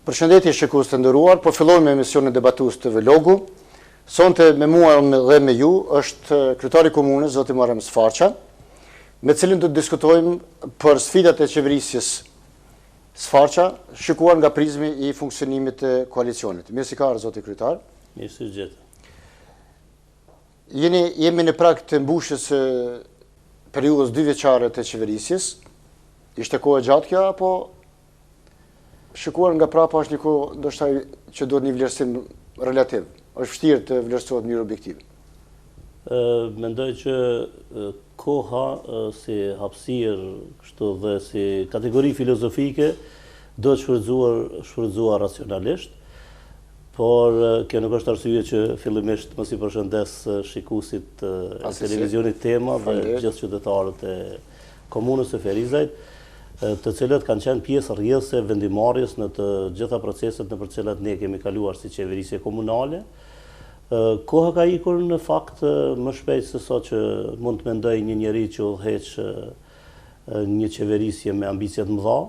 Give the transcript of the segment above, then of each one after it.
Përshëndetje shikues të nderuar, po fillojmë me emisionin debatues të Vlogu. Sonte me mua dhe me ju është kryetari i komunës, zoti Muharrem Sfaqa, me cilin do të diskutojmë për sfidat e qeverisjes Sfaqa, shikuar nga prizmi i funksionimit të koalicionit. Mirë si ka ardhur zoti kryetar. Mirë si gjetë. Jemi në prag të mbushjes së periudhës 2 vjeçare të qeverisjes. Ishte kohë gjatë kjo apo shikuar nga prapa është një kohë ndoshta që duhet një vlerësim relativ? Është vështirë të vlerësohet në mënyrë objektive. Mendoj që koha si hapësirë kështu dhe si kategori filozofike do të shfrytzuar racionalisht, por kjo nuk është arsye që fillimisht mos i përshëndes shikuesit e televizionit Tema dhe gjithë qytetarët e komunës së Ferizajt, të cilët kanë qenë pjesë rrjedhëse vendimarrjes në të gjitha proceset në për cilat ne kemi kaluar si qeverisje komunale. Koha ka ikur në fakt më shpejt se sa që mund të mendoj një njeri që udhëheq një qeverisje me ambicie të mëdha,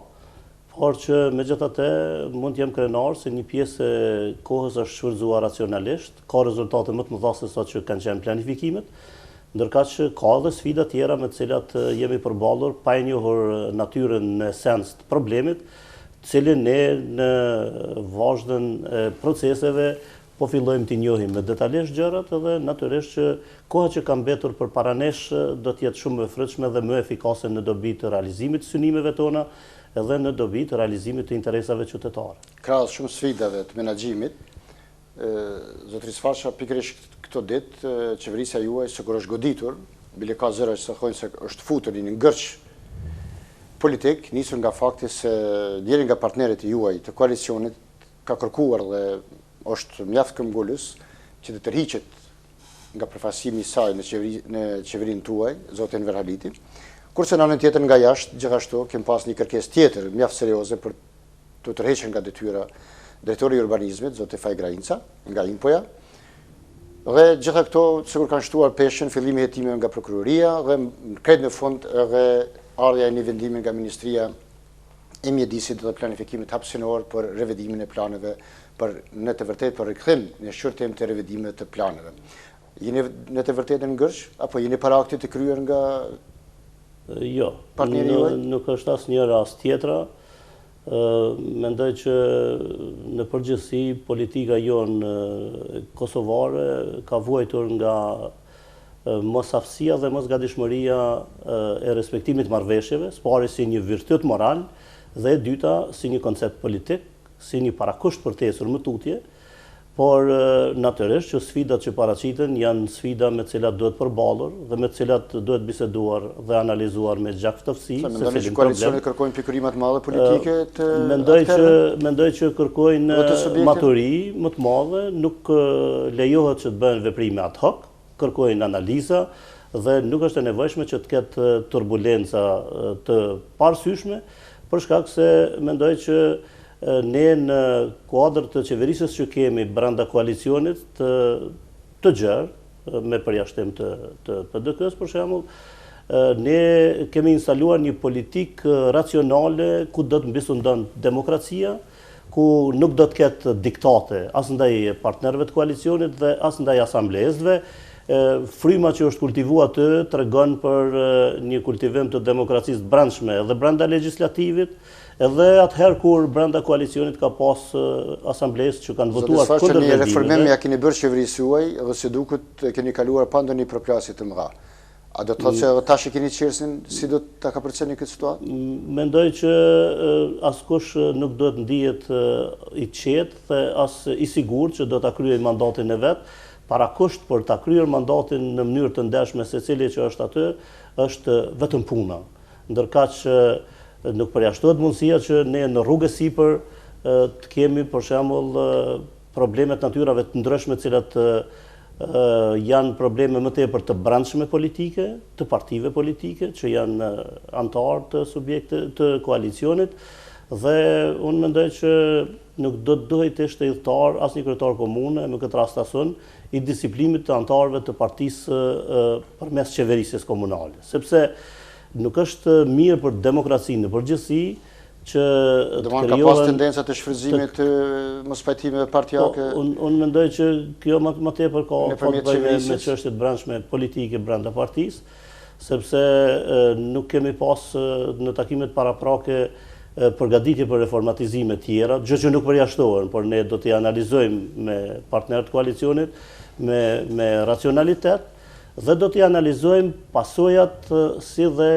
por që megjithatë mund të jem krenar se një pjesë e kohës është shfrytzuar racionalisht, ka rezultate më të mëdha se sa që kanë qenë planifikimet, ndërkaq që ka dhe sfida tjera me të cilat jemi përballur pa e njohur natyrën në esens të problemit, cilin ne në vazhdën e proceseve po fillojmë të njohim me detajisht gjërat edhe natyrisht që koha që ka mbetur përpara nesh do të jetë shumë më e frytshme dhe më efikase në dobi të realizimit të synimeve tona edhe në dobi të realizimit të interesave qytetare. Krahas shumë sfidave të menaxhimit, zotëri Sfaqa, pikërisht këto ditë qeverisja juaj sikur është goditur, bile ka zëra që thonë se është futur në një ngërç politik, nisur nga fakti se njëri nga partnerët e juaj të koalicionit ka kërkuar dhe është mjaft këmbgulës që të tërhiqet nga përfaqësimi i saj në qeverinë tuaj, zoti Enver Haliti. Kurse në anën tjetër nga jashtë, gjithashtu kemi pas një kërkesë tjetër mjaft serioze për të tërhequr nga detyra drejtori i urbanizmit, zoti Faj Grainca, nga Impoja. Dhe gjitha këto sikur kanë shtuar peshën fillimi hetime nga prokuroria dhe krejt në fund edhe ardha e një vendimi nga Ministria e Mjedisit dhe Planifikimit hapësinor për revedimin e planeve në të vërtetë për rikthim në shqyrtim të revedimit të planeve. Jeni në të vërtetë në ngërç apo jeni para aktit të kryer nga partneri juaj? Nuk është asnjë rast tjetra. Mendoj që në përgjithësi politika jonë kosovare ka vuajtur nga mosaftësia dhe mosgatishmëria e respektimit marrëveshjeve, pari si një virtyt moral dhe e dyta si një koncept politik, si një parakusht për tesur më tutje, por natyrisht që sfidat që paraqiten janë sfida me të cilat duhet përballur dhe me të cilat duhet biseduar dhe analizuar me gjaktësi. Mendoj që koalicionet kërkojnë pikërimat mëdha politike të mendoj që kërkojnë maturi më të madhe, nuk lejohet që të bëhen veprime ad hoc, kërkojnë analiza dhe nuk është e nevojshme që të ketë turbulenca të parësyeshme, për shkak se mendoj që ne në kuadër të qeverisjes që kemi brenda koalicionit të gjerë, me përjashtim të PDK-s për shembull, ne kemi instaluar një politikë racionale ku do të mbysundon demokracia, ku nuk do të ketë diktate as ndaj partnerëve të koalicionit dhe as ndaj asamblezëve. Fryma që është kultivuar aty tregon për një kultivim të demokracisë brendshme edhe brenda legjislativit, edhe atëherë kur brenda koalicionit ka pas asamblesë që kanë votuar kundër vendimeve. Një reformim ja keni bërë qeverisë juaj dhe si duket keni kaluar pa ndonjë përplasje të mëdha. A do të thotë se tash e keni çelësin si do ta kapërceni këtë situatë? Mendoj që askush nuk do të ndihet i qetë dhe as i sigurt që do ta kryejë mandatin e vet. Parakusht për ta kryer mandatin në mënyrë të ndershme secili që është aty, është vetëm puna. Ndërkaq nuk përjashtohet mundësia që ne në rrugës sipër të kemi për shembull problemet natyrave të ndryshme të cilat janë probleme më tepër të brendshme politike, të partive politike që janë anëtar të subjekte të koalicionit dhe unë mendoj që nuk do të duhet të ishte udhëtar asnjë kryetar komune në këtë rast asun i disiplinit të anëtarëve të partisë përmes qeverisjes komunale, sepse nuk është mirë për demokracinë në përgjithësi që të krijohen... Ka pas tendenca të shfrytëzimit të mospajtimeve partijake? Unë mendoj që kjo më tepër ka me çështjet brendshme politike brenda partisë, sepse nuk kemi pas në takimet paraprake përgatitje për reformatizime tjera, gjë që nuk përjashtohen, por ne do t'i analizojmë me partnerët koalicionit, me racionalitet, dhe do t'i analizojmë pasojat si dhe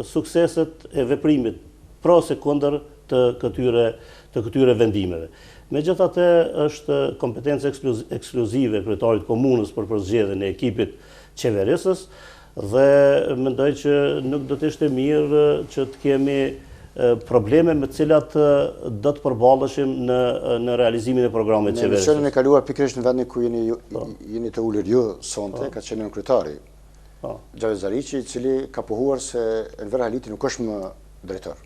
sukseset e veprimit pro se kundër të këtyre vendimeve. Megjithatë, është kompetencë ekskluzive e kryetarit komunës për përzgjedhjen e ekipit qeverisës, dhe mendoj që nuk do të ishte mirë që të kemi probleme me cilat do të përballeshim në realizimin e programit qeverisë. Në emisionin e kaluar pikërisht në vendin ku jeni të ulur ju sonte, ka qenë kryetari Xhavet Zariqi, i cili ka pohuar se Enver Haliti nuk është më drejtor.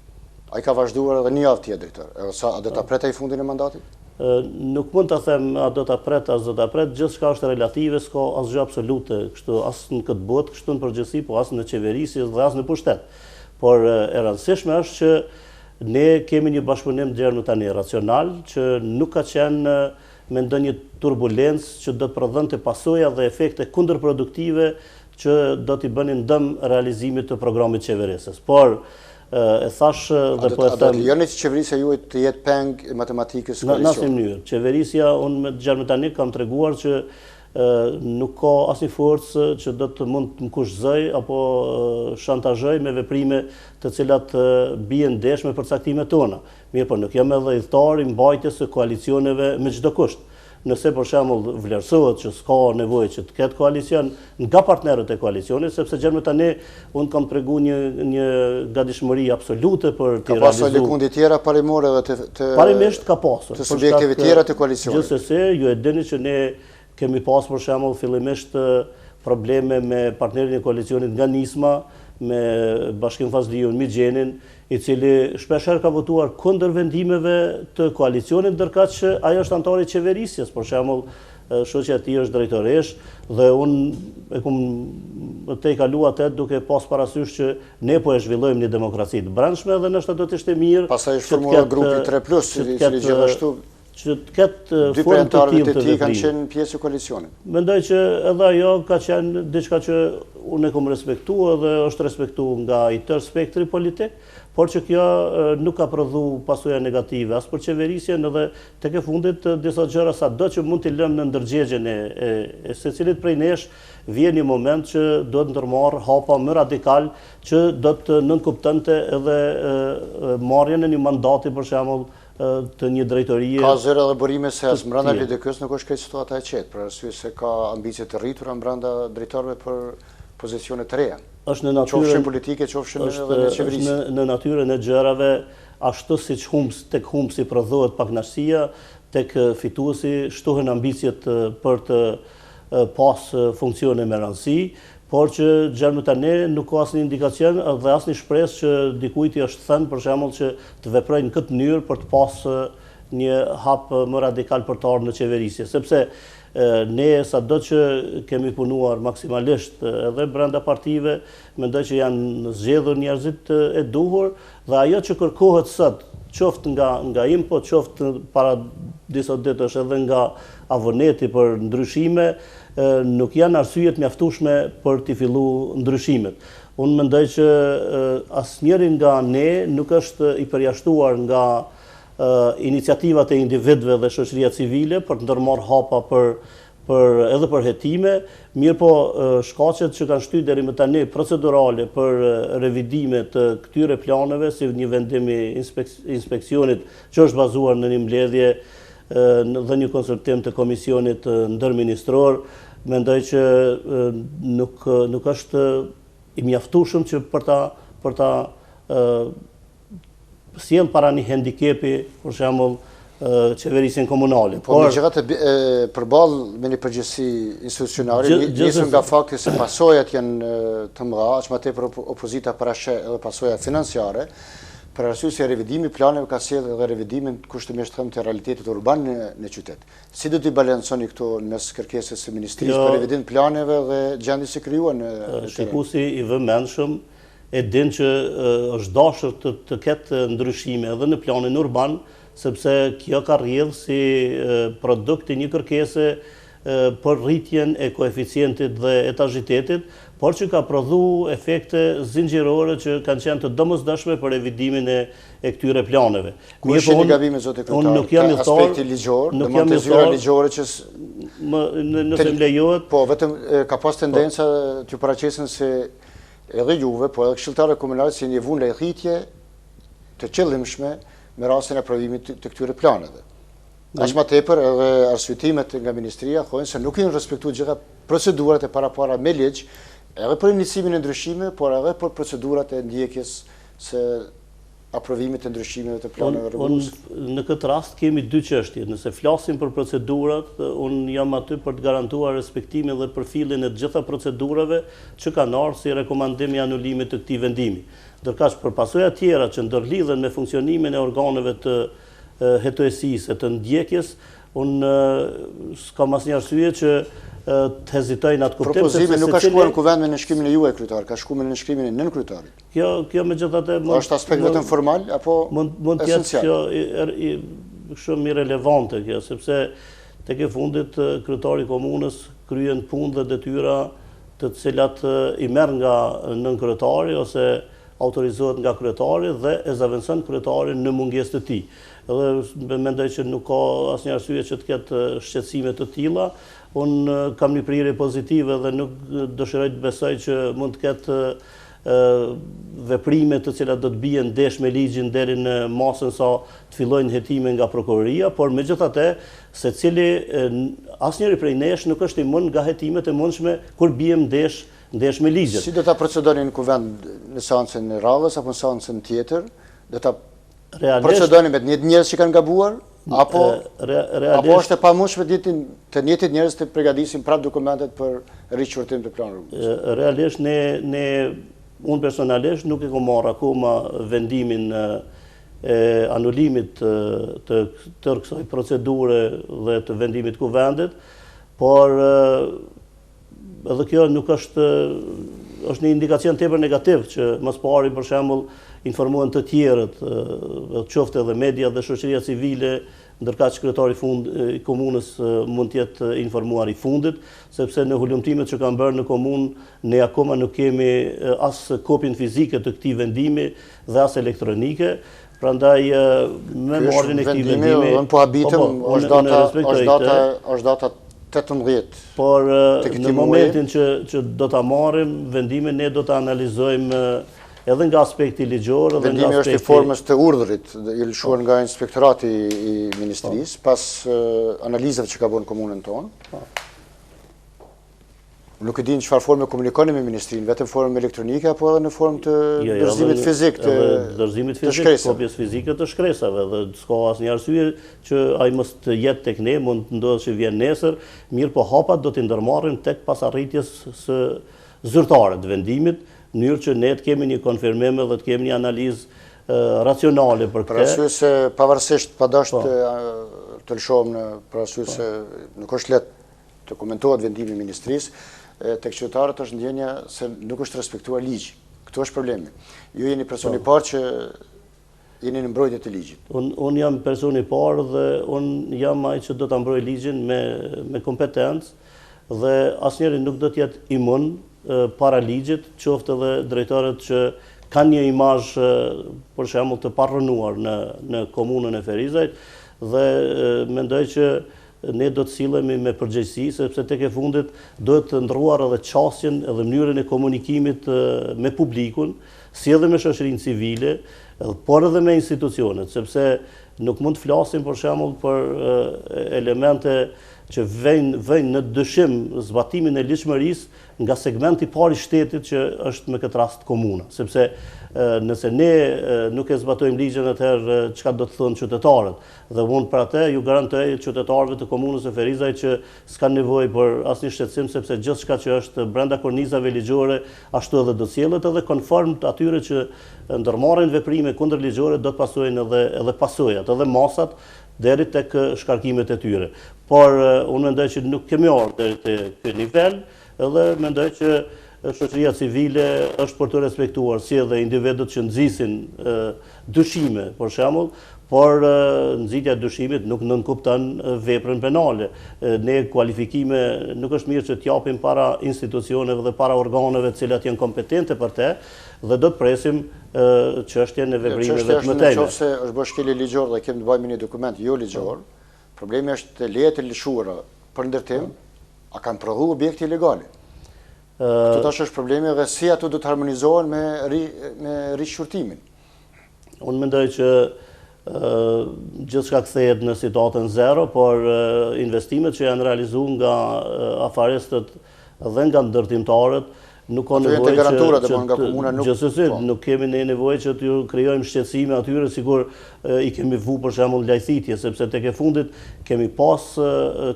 Ai ka vazhduar edhe një javë tjetër drejtor. A do ta pret ai fundin e mandatit? Nuk mund ta them a do ta pret as do ta pret, gjithçka është relative, s'ka asgjë absolute, kështu as në këtë botë, kështu në përgjithësi, po as në qeverisi dhe as në pushtet. Por e rëndësishme është që ne kemi një bashkëpunim deri tani racional, që nuk ka qenë me ndonjë turbulencë që do të prodhonte pasoja dhe efekte kundërproduktive që do t'i bënin dëm realizimit të programit qeverisës. Por e thash dhe po e them... A do të lejoni që qeverisja juaj të jetë peng e matematikës koalicion? Në asnjë mënyrë. Qeverisja, unë me tani kam treguar që nuk ka asnjë forcë që do të mund të më kushtzoj apo shantazhoj me veprime të cilat bien ndesh me përcaktimet tona. Mirë, por nuk jam edhe udhëtar i mbajtjes së koalicioneve me çdo kusht. Nëse për shembull vlerësohet që s'ka nevojë që të ketë koalicion nga partnerët e koalicionit, sepse gjërmë tani unë kam treguar një gatishmëri absolute për të realizuar. Ka pasur lëkundje tjera parimore edhe të parimisht ka pasur. Të subjekteve tjera të koalicionit. Gjithsesi, ju e dini që ne kemi pas për shembull fillimisht probleme me partnerin e koalicionit nga nisma, me Bashkim Fazliun Mixhenin, i cili shpeshherë ka votuar kundër vendimeve të koalicionit, ndërkaq që ajo është antar i qeverisjes, për shembull, shoqja e tij është drejtoresh dhe unë e kam të kaluar atë duke pas parasysh që ne po e zhvillojmë një demokraci të brendshme dhe ndoshta do të ishte mirë. Pastaj është formuar grupi 3+, i cili gjithashtu që të ketë formë të tillë të veprimit. Kanë qenë pjesë e koalicionit. Mendoj që edhe ajo ka qenë diçka që unë e kam respektuar dhe është respektuar nga i tërë spektri politik, por që kjo nuk ka prodhuar pasoja negative as për qeverisjen edhe tek e fundit disa gjëra sado që mund t'i lëmë në ndërgjegjen e secilit prej nesh, vjen një moment që do të ndërmarr hapa më radikal që do të nënkuptonte edhe marrjen e një mandati për shembull të një drejtorie. Ka zëra dhe burime se as brenda LDK-s nuk është krejt situata e qetë, për arsye se ka ambicie të rritura brenda drejtorëve për pozicione të reja. Është në natyrën qofshin politike, qofshin edhe në qeverisje. Në natyrën e gjërave, ashtu siç tek humbsi prodhohet pakënaqësia, tek fituesi shtohen ambicjet për të pas funksione me rëndësi, por që gjërmë tani nuk ka asnjë indikacion dhe asnjë shpresë që dikujt i është thënë për shembull që të veprojnë në këtë mënyrë për të pas një hap më radikal për të ardhur në qeverisje, sepse ne sado që kemi punuar maksimalisht edhe brenda partive, mendoj që janë zgjedhur njerëzit e duhur dhe ajo që kërkohet sot, qoftë nga IMPO, qoftë para disa ditësh edhe nga Avoneti për ndryshime, nuk janë arsyet mjaftueshme për t'i filluar ndryshimet. Unë mendoj që asnjëri nga ne nuk është i përjashtuar nga iniciativat e individëve dhe shoqëria civile për të ndërmarrë hapa edhe për hetime, mirë po shkaqet që kanë shtyr deri më tani procedurale për revidime të këtyre planeve, si një vendim i inspeksionit që është bazuar në një mbledhje dhe një konsultim të komisionit ndërministror, mendoj që nuk është i mjaftueshëm që për ta sjell para një handikepi, për shembull, qeverisjen komunale. Po megjithatë përballë me një përgjegjësi institucionale, nisur nga fakti se pasojat janë të mëdha, aq më tepër opozita parashë edhe pasojat financiare, për arsye se revidimi i planeve ka sjellë edhe revidimin kushtimisht të realitetit urban në qytet. Si do t'i balanconi këto mes kërkesës së ministrisë për revidim të planeve dhe gjendjes së krijuar në shikuesi i vëmendshëm e din që është dashur të ketë ndryshime edhe në planin urban, sepse kjo ka rrjedhë si produkt i një kërkese për rritjen e koeficientit dhe etazhitetit, por që ka prodhu efekte zinxhirore që kanë qenë të domosdoshme për evitimin e këtyre planeve. Ku është një gabime, zotë kryetar, ka aspekti ligjor, dhe më të zyra ligjore që... Nëse më lejohet... Po, vetëm ka pas tendenca të paraqesin se edhe juve, po edhe këshilltarët komunale si një vunë lejthitje të qëllimshme me rastin e aprovimit të këtyre planeve. Aq më tepër edhe arsyetimet nga ministria thonë se nuk janë respektuar gjitha procedurat e para me ligj, edhe për iniciimin e ndryshimeve, por edhe për procedurat e ndjekjes së aprovimit të ndryshimeve të planeve rregulluese. Në këtë rast kemi dy çështje. Nëse flasim për procedurat, unë jam aty për të garantuar respektimin dhe përfillin e të gjitha procedurave që kanë ardhur si rekomandim i anulimit të këtij vendimi. Ndërkaq për pasojat tjera që ndërlidhen me funksionimin e organeve të hetuesisë, të ndjekjes, unë s'kam asnjë arsye që të hezitoj në atë kuptim. Propozimi nuk ka shkuar në kuvend me nënshkrimin e juaj kryetar, ka shkuar me nënshkrimin e nën kryetarit. Kjo megjithatë është aspekt vetëm formal apo mund të jetë kjo shumë irelevante kjo, sepse tek e fundit kryetari i komunës kryen punë dhe detyra të cilat i merr nga nën kryetari ose autorizohet nga kryetari dhe e zaventon kryetarin në mungesë të tij. Edhe mendoj që nuk ka asnjë arsye që të ketë shqetësime të tilla. Unë kam një prirje pozitive dhe nuk dëshiroj të besoj që mund të ketë veprime të cilat do të bien ndesh me ligjin deri në masën sa të fillojnë hetime nga prokuroria, por megjithatë secili asnjëri prej nesh nuk është imun nga hetimet e mundshme kur bien ndesh me ligjin. Si do ta procedoni në kuvend në seancën e radhës apo në seancën tjetër? Do ta procedoni me të njëjtë njerëz që kanë gabuar? Apo është e pamundshme të njëjtit njerëz të përgatisin prapë dokumentet për rishqyrtim të planit rregullues? Realisht unë personalisht nuk e kam marrë akoma vendimin e anulimit të kësaj procedure dhe të vendimit të kuvendit, por edhe kjo nuk është një indikacion tepër negativ që mos pari për shembull informohen të tjerët, qoftë edhe media dhe shoqëria civile, ndërkaq kryetari i komunës mund të jetë informuar i fundit, sepse në hulumtimet që kanë bërë në komunë ne akoma nuk kemi as kopjen fizike të këtij vendimi dhe as elektronike. Prandaj me marrjen e këtij vendimi, po habitem, është data 18. Por në momentin që do ta marrim vendimin, ne do ta analizojmë edhe nga aspekti ligjor, edhe nga aspekti... Vendimi është i formës të urdhërit, i lëshuar nga inspektorati i ministrisë, pas analizave që ka bërë në komunën tonë. Nuk e di në çfarë forme komunikoni me ministrinë, vetëm formë elektronike apo edhe në formë të dorëzimit fizik të shkresave. Kopjes fizike të shkresave, dhe s'ka asnjë arsye që ai mos të jetë tek ne, mund të ndodhë që vjen nesër, mirë po hapat do t'i ndërmarrim tek pasarritjes së zyrtare të vendimit, në mënyrë që ne të kemi një konfirmim dhe të kemi një analizë racionale për këtë. Për arsye se pavarësisht padash të lëshohem për arsye se nuk është lehtë të komentohet vendimi i ministrisë, tek qytetarët është ndjenja se nuk është respektuar ligji. Këtu është problemi. Ju jeni personi i parë që jeni në mbrojtje të ligjit. Unë jam personi i parë dhe unë jam ai që do ta mbroj ligjin me kompetencë dhe asnjëri nuk do të jetë imun para ligjit, qoftë edhe drejtorët që kanë një imazh për shembull të parrënuar në komunën e Ferizajt dhe mendoj që ne do të sillemi me përgjegjësi, sepse tek e fundit duhet të ndërruar edhe qasjen edhe mënyrën e komunikimit me publikun, si edhe me shoqërinë civile, por edhe me institucionet, sepse nuk mund të flasim për shembull për elemente që vëjnë në dyshim zbatimin e ligjshmërisë nga segmenti i parë i shtetit që është me këtë rast komuna, sepse nëse ne nuk e zbatojmë ligjin, atëherë çka do të thonë qytetarët. Dhe unë për atë ju garantoj qytetarëve të komunës së Ferizajt që s'kan nevojë për asnjë shqetësim, sepse gjithçka që është brenda kornizave ligjore ashtu edhe do sjellet edhe konform të atyre që ndërmarrin veprime kundër ligjore, do të pasojnë edhe pasojat, edhe masat deri tek shkarkimet e tyre. Por unë mendoj që nuk kemi ardhur deri te ky nivel, edhe mendoj që shoqëria civile është për të respektuar si edhe individët që nxisin dyshime, për shembull, por nxitja e dyshimit nuk nënkupton veprën penale. Ne kualifikime nuk është mirë që t'japim para institucioneve dhe para organeve të cilat janë kompetente për te, dhe do të presim çështjen e veprimeve të mëtejme. Nëse është bërë shkelje ligjore dhe kemi të bëjmë një dokument jo ligjor, problemi është lejet e lëshuara për ndërtim, a kanë prodhu objekte ilegali. Këto tash është problemi dhe si ato do të harmonizohen me rishqyrtimin. Unë mendoj që gjithçka kthehet në situatën zero, por investimet që janë realizuar nga afarestët dhe nga ndërtimtarët nuk ka nevojë që nuk kemi ne nevojë që t'ju krijojmë shqetësime atyre sikur i kemi vu për shembull lajthitje, sepse tek e fundit kemi pas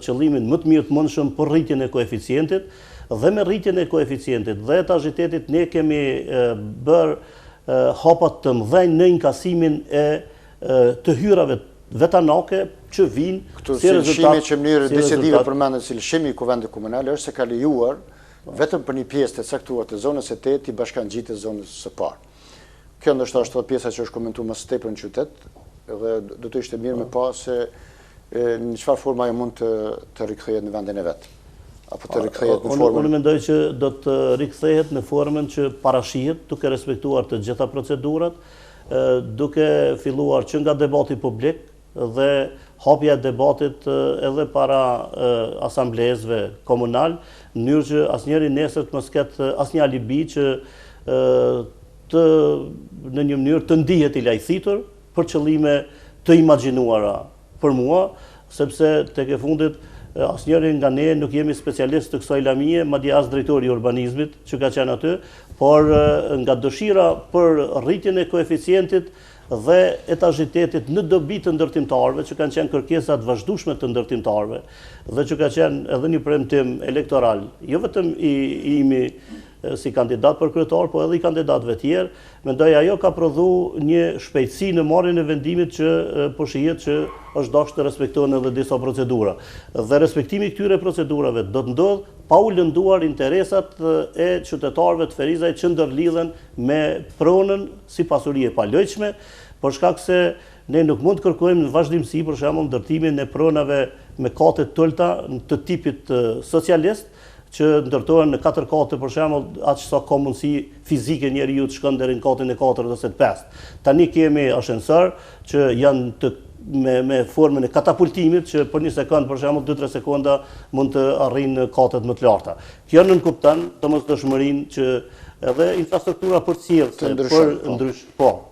qëllimin më të mirë të mundshëm për rritjen e koeficientit, dhe me rritjen e koeficientit dhe etazhitetit ne kemi bërë hapat të mëdhenj në inkasimin e të hyrave vetanake që vinë këtu si lëshimi që mënyrë decisive përmendet si lëshimi i kuvendit komunal është se ka lejuar vetëm për një pjesë të caktuar të zonës së 8 i bashkangjitjes zonës së parë. Kjo ndoshta është pjesa që është komentuar më së tepër në qytet dhe do të ishte mirë me pa se në çfarë forma ajo mund të rikthehet në vendin e vet. Apo të rikthehet në formën. Unë mendoj që do të rikthehet në formën që parashihet, duke respektuar të gjitha procedurat, duke filluar që nga debati publik dhe hapja e debatit edhe para asamblezëve komunal, në mënyrë që asnjëri nesër të mos ketë asnjë alibi që në një mënyrë të ndihet i lajthitur për qëllime të imagjinuara për mua, sepse tek e fundit asnjëri nga ne nuk jemi specialist të kësaj lamie, madje as drejtori i urbanizmit që ka qenë aty, por nga dëshira për rritjen e koeficientit dhe etazhitetit në dobi të ndërtimtarëve, që kanë qenë kërkesat vazhdueshme të ndërtimtarëve, dhe që ka qenë edhe një premtim elektoral, jo vetëm i imi si kandidat për kryetar, po edhe i kandidatëve tjerë, mendoj ajo ka prodhu një shpejtësi në marrjen e vendimit që po shihet që është dashur të respektohen edhe disa procedura. Dhe respektimi i këtyre procedurave do të ndodh pa u lënduar interesat e qytetarëve të Ferizaj që ndërlidhen me pronën si pasuri e palojshme, për shkak se ne nuk mund të kërkojmë në vazhdimsi për shembull ndërtimin e pronave me kate të ulta të tipit socialist, që ndërtohen në 4 kate për shembull, aq sa ka mundësi fizike njeriu të shkon deri në katin e 4 ose të 5. Tani kemi ashensor që janë me formën e katapultimit që për një sekond për shembull 2-3 sekonda mund të arrijnë katet më të larta. Kjo nënkupton domosdoshmërinë që edhe infrastruktura për cilësi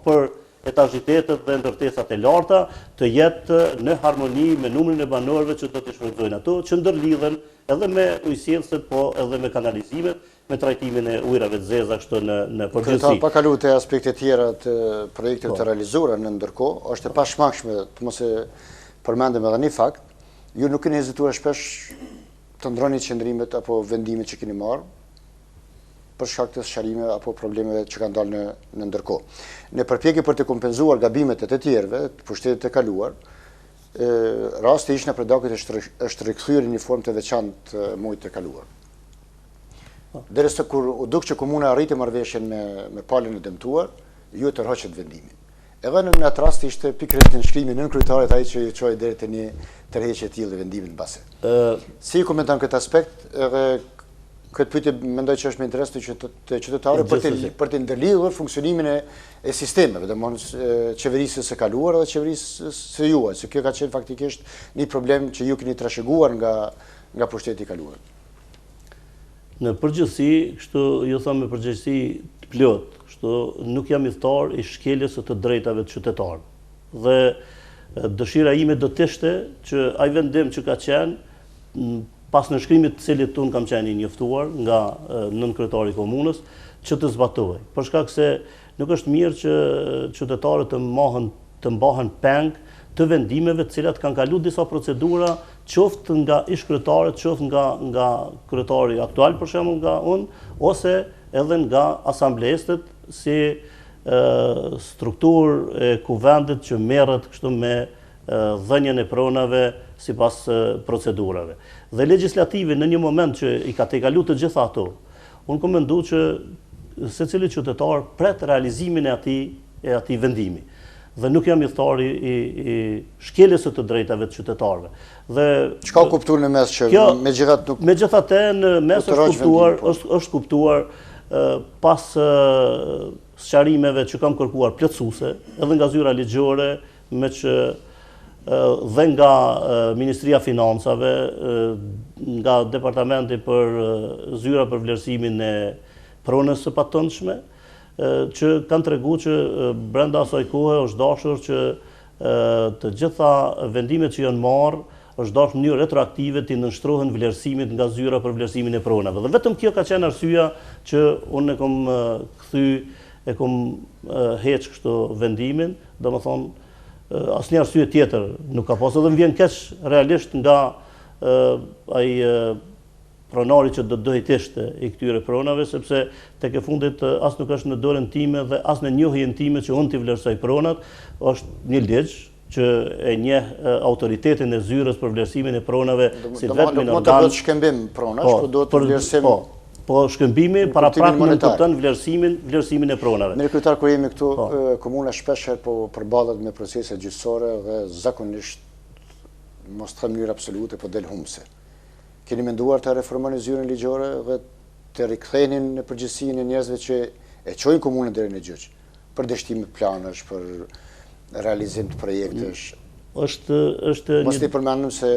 për etazhitetet dhe ndërtesat e larta të jetë në harmoni me numrin e banorëve që do të shfrytëzojnë ato, që ndërlidhen edhe me ujësjellësit, po edhe me kanalizimet, me trajtimin e ujrave të zeza kështu në përgjithësi. Pa kaluar te aspektet tjera të projekteve të realizuara në ndërkohë, është e pashmangshme të mos e përmendem edhe një fakt, ju nuk keni hezituar shpesh të ndroni qëndrimet apo vendimet që keni marrë për shkak të sqarime apo problemeve që kanë dalë në ndërkohë. Në përpjekje për të kompenzuar gabimet e të tjerëve, të pushtetit të kaluar, rasti ishte në Predakut është rikthyer në një formë të veçantë muajit të kaluar. Derisa kur u duk që komuna arriti marrëveshjen me palën e dëmtuar, ju tërhoqët vendimin. Edhe në atë rast ishte pikërisht në shkrimin nën kryetarit ai që ju çoi deri te një tërheqje e tillë vendimit mbase. Si komenton këtë aspekt edhe këtë pyetje mendoj që është me interes të qytetarëve për të ndërlidhur funksionimin e sistemeve, domethënë qeverisë së kaluar dhe qeverisë së juaj, se kjo ka qenë faktikisht një problem që ju keni trashëguar nga pushteti i kaluar. Në përgjithësi, kështu ju them me përgjegjësi të plot, kështu nuk jam i thtar i shkeljes së të drejtave të qytetarëve. Dhe dëshira ime do të ishte që ai vendim që ka qenë pas në shkrimit të cilit unë kam qenë i njoftuar nga nënkryetari i komunës, që të zbatohej. Për shkak se nuk është mirë që qytetarët të mbahen peng të vendimeve të cilat kanë kaluar disa procedura, qoftë nga ish-kryetarët, qoftë nga kryetari aktual për shembull nga unë, ose edhe nga asamblestët si strukturë e kuvendit që merret kështu me dhënien e pronave sipas procedurave. Dhe legislativi në një moment që i ka tejkaluar të gjitha ato, unë kom mendu që secili qytetar pret realizimin e atij vendimi. Dhe nuk jam i thari i shkeljes së të drejtave të qytetarëve. Dhe çka kuptuar në mes që megjithatë nuk megjithatë në mes është kuptuar pas sqarimeve që kam kërkuar plotësuese, edhe nga zyra ligjore, me që dhe nga Ministria e Financave, nga Departamenti për zyra për vlerësimin e pronës së patëndshme, që kanë tregu që brenda asaj kohe është dashur që të gjitha vendimet që janë marrë është dashur në mënyrë retroaktive të nënshtrohen vlerësimit nga zyra për vlerësimin e pronave. Dhe vetëm kjo ka qenë arsyeja që unë e kom heq kështu vendimin, domethënë asnjë arsye tjetër nuk ka pasur, dhe më vjen keq realisht nga ai pronari që do dohitishte i këtyre pronave, sepse tek e fundit as nuk është në dorën time dhe as në njohjen time që unë t'i vlerësoj pronat, është një ligj që e njeh autoritetin e zyrës për vlerësimin e pronave si vetëm organ. Mund të bëhet shkëmbim pronash, por do të vlerësim. Po shkëmbimi paraprapë në kupton vlerësimin e pronave. Mirë kryetar, kur jemi këtu, komuna shpesh po përballet me procese gjyqësore dhe zakonisht, mos të them në mënyrë absolute, po del humbse. Keni menduar të reformoni zyrën ligjore dhe të rikthenin në përgjithësinë e njerëzve që e çojnë komunën deri në gjyq, për dështime planësh, për realizim të projektesh? Mos t'i përmendëm se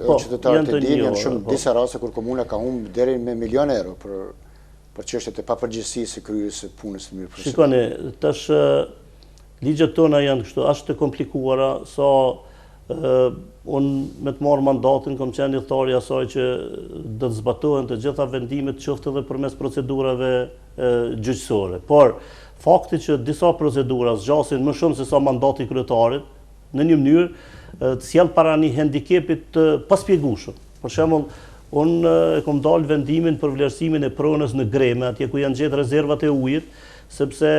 qytetarët e dinë, janë shumë disa raste kur komuna ka humbur deri me milion euro për çështjet e papërgjegjësisë së kryerjes së punës së mirë profesionale. Shikoni, tash ligjet tona janë kështu, as të komplikuara sa unë me të marrë mandatin kam qenë i thari asaj që do të zbatohen të gjitha vendimet qoftë edhe përmes procedurave gjyqësore. Por fakti që disa procedura zgjasin më shumë se sa mandati i kryetarit në një mënyrë të sjell para një hendikepi të paspjegueshëm. Për shembull, unë e kam dalë vendimin për vlerësimin e pronës në Greme, atje ku janë gjetë rezervat e ujit, sepse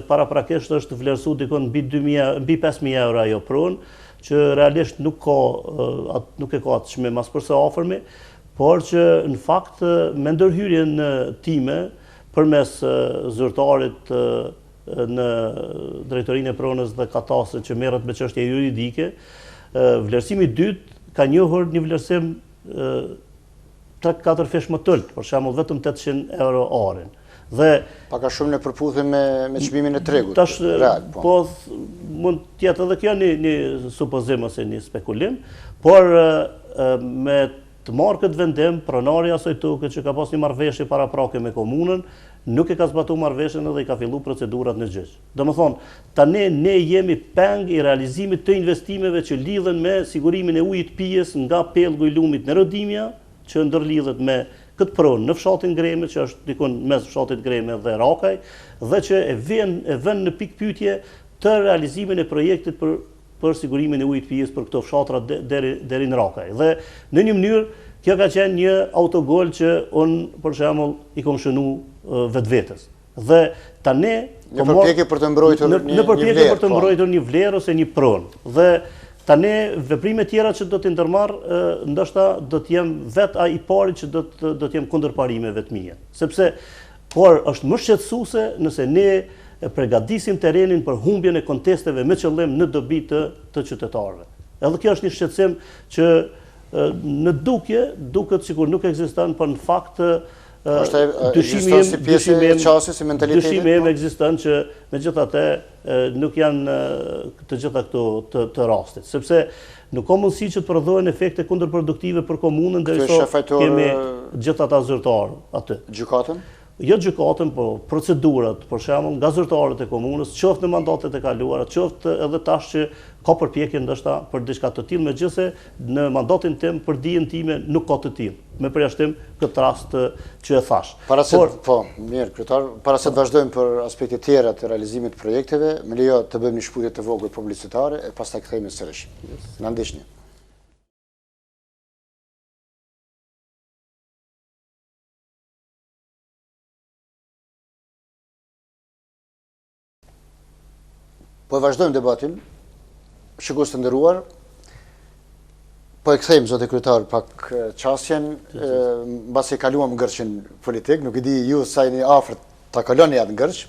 paraprakisht është vlerësuar dikon mbi 5.000 euro ajo pronë, që realisht nuk e ka atë çmim as përse afërmi, por që në fakt me ndërhyrjen time përmes zyrtarit në drejtorinë e pronës dhe katastrit që merret me çështje juridike, vlerësimi i dytë ka njohur një vlerësim 3-4 fish më tëllë, për shembull vetëm 800 euro arin. Dhe paka shumë në përputhje me çmimin e tregut. Tash po mund të jetë edhe kjo një supozim ose një spekulim, por me të marrë këtë vendim, pronari asaj toke që ka pas një marrëveshje paraprake me komunën, nuk e ka zbatuar marrëveshjen dhe i ka filluar procedurat në gjyq. Domethënë, tani ne jemi peng i realizimit të investimeve që lidhen me sigurimin e ujit pijes nga pellgu i lumit në Rodimja, që ndërlidhet me këtë pronë në fshatin Greme, që është dikon mes fshatit Greme dhe Rakaj, dhe që e vën në pikë pyetje të realizimin e projektit për sigurimin e ujit pijes për këto fshatra deri në Rakaj. Dhe në një mënyrë, kjo ka qenë një autogol që unë, për shembull, i kom shënuar vetvetes. Dhe tani në përpjekje për të mbrojtur një vlerë ose një pronë. Dhe tani veprimet tjera që do t'i ndërmarr, ndoshta do t'jem vetë ai i pari që do t'jem kundër parimeve të mia. Sepse por është më shqetësuese nëse ne përgatisim terrenin për humbjen e kontesteve me qëllim në dobi të qytetarëve. Edhe kjo është një shqetësim që në duket sikur nuk ekziston, por në fakt dyshimi im ekziston që megjithatë nuk janë të gjitha këto të rastit, sepse nuk ka mundësi që të prodhohen efekte kundërproduktive për komunën derisa kemi gjithë ata zyrtarë aty. Gjykatën? Jo gjykatën, po procedurat, për shembull, nga zyrtarët e komunës, qoftë në mandatet e kaluara, qoftë edhe tash që ka përpjekje ndoshta për diçka të tillë, megjithëse në mandatin tim për dijen time nuk ka të tillë, me përjashtim këtë rast që e thash. Mirë, kryetar, para se të vazhdojmë për aspekte tjera të realizimit të projekteve, më lejo të bëjmë një shkputje të vogël publicitare e pastaj kthehemi sërish. Na ndiqni. Po vazhdojmë debatin, shikues të nderuar, Po e kthejmë, zote kryetar, pak qasjen, mbasi kaluam ngërçin politik, nuk I di ju sa jeni afër ta kaloni atë ngërç.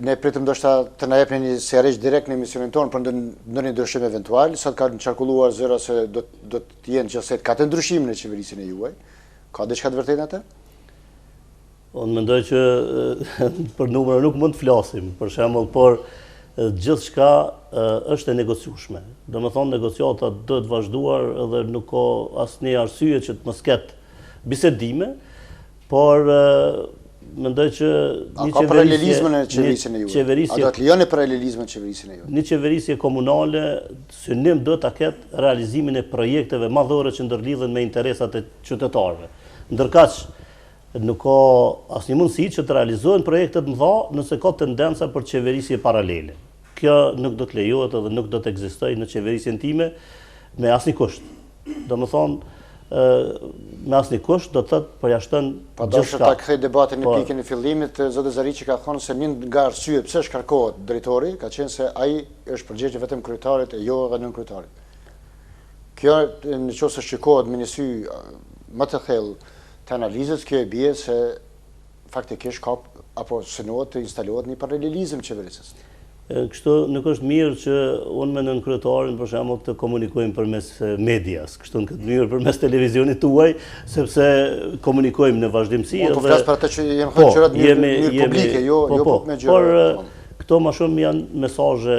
Ne pritëm ndoshta të na jepni një sqarje direkt në emisionin tonë për ndonjë ndryshim eventual. Sot kanë qarkulluar zëra se do të jenë gjithsej ka të ndryshimin e qeverisë e juaj. Ka diçka të vërtetë atë? Unë mendoj që për numra nuk mund të flasim, për shembull, por gjithçka është e negociueshme. Domethënë negociata do të vazhduar dhe nuk ka asnjë arsye që të mos ketë bisedime, por mendoj që një ka paralelizmin e qeverisë e juaj. A do të lejoni paralelizmin e qeverisë e juaj? Një qeverisje komunale synim do ta ketë realizimin e projekteve madhore që ndërlidhen me interesat e qytetarëve. Ndërkaq nuk ka asnjë mundësi që të realizohen projekte të mëdha nëse ka tendenca për qeverisje paralele. Kjo nuk do të lejohet edhe nuk do të ekzistojë në qeverisjen time me asnjë kusht. Domethënë me asnjë kusht do të thotë përjashton gjithçka. Gjithçka ta kthej debatin në pikën e fillimit, zoti Zariçi ka thënë se një nga arsyet pse shkarkohet drejtori ka qenë se ai është përgjegjë vetëm kryetarit e jo edhe nën kryetarit. Kjo nëse shikohet me një sy më të thellë të analizës, kjo e bie se faktikisht ka apo synohet të instalohet një paralelizëm qeverisës. Kështu nuk është mirë që unë me nën kryetarin për shembull të komunikojmë përmes medias, kështu në këtë mënyrë përmes televizionit tuaj, sepse komunikojmë në vazhdimsi. Po flas për atë që jemi thënë në mënyrë publike, jo me gjëra. Por këto më shumë janë mesazhe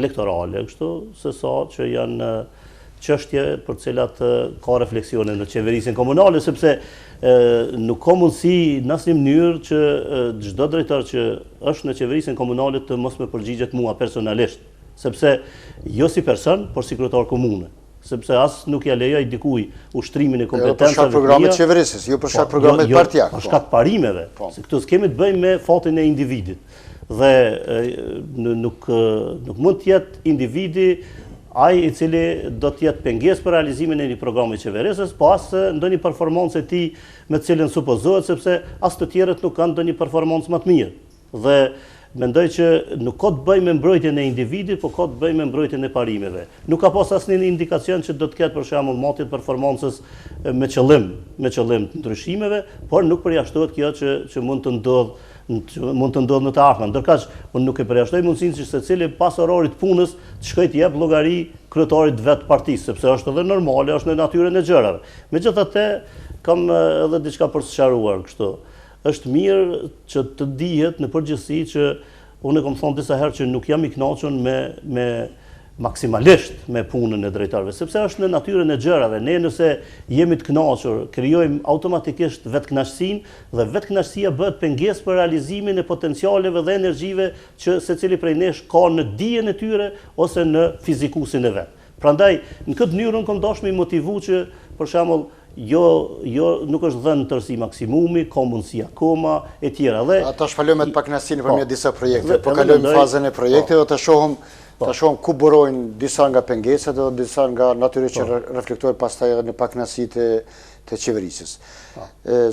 elektorale, kështu se sa që janë çështje për të cilat ka refleksione në qeverisjen komunale, sepse nuk ka mundësi në asnjë mënyrë që çdo drejtor që është në qeverisjen komunale të mos më përgjigjet mua personalisht, sepse jo si person, por si kryetar komune. Sepse as nuk ja lejoj dikujt ushtrimin e kompetencave. Për shkak programit qeverisës, jo për shkak programit partijak. Për shkak parimeve, se këtu s'kemi të bëjmë me fatin e individit. Dhe nuk mund të jetë individi ai I cili do të jetë pengesë për realizimin e një programi qeverisës, po as ndonjë performancë e tij me të cilën supozohet, sepse as të tjerët nuk kanë ndonjë performancë më të mirë. Dhe mendoj që nuk ka të bëjë me mbrojtjen e individit, por ka të bëjë me mbrojtjen e parimeve. Nuk ka pas asnjë indikacion që do të ketë për shembull matje të performancës me qëllim të ndryshimeve, por nuk përjashtohet kjo që mund të ndodhë në të ardhmen. Ndërkaq unë nuk e përjashtoj mundësinë që secili pas orarit punës të shkojë të jep llogari kryetarit vet partisë, sepse është edhe normale, është në natyrën e gjërave. Megjithatë, kam edhe diçka për të sqaruar kështu. Është mirë që të dihet në përgjithësi që unë kam thënë disa herë që nuk jam I kënaqur me maksimalisht me punën e drejtarëve, sepse është në natyrën e gjërave. Ne nëse jemi të kënaqur, krijojmë automatikisht vetkënaqësinë dhe vetkënaqësia bëhet pengesë për realizimin e potencialeve dhe energjive që secili prej nesh ka në dijen e tyre ose në fizikusin e vet. Prandaj, në këtë mënyrë kam dashur të motivu që për shembull jo nuk është dhënë tërsi maksimumi, ka mundësi akoma e tjera. Dhe ata shpalojmë të pakënaqësinë nëpërmjet disa projekte, po kalojmë fazën e projekteve, të shohim ku burojnë disa nga pengesat dhe disa nga natyrat që reflektojnë pastaj edhe në pakënaqësitë të qeverisës.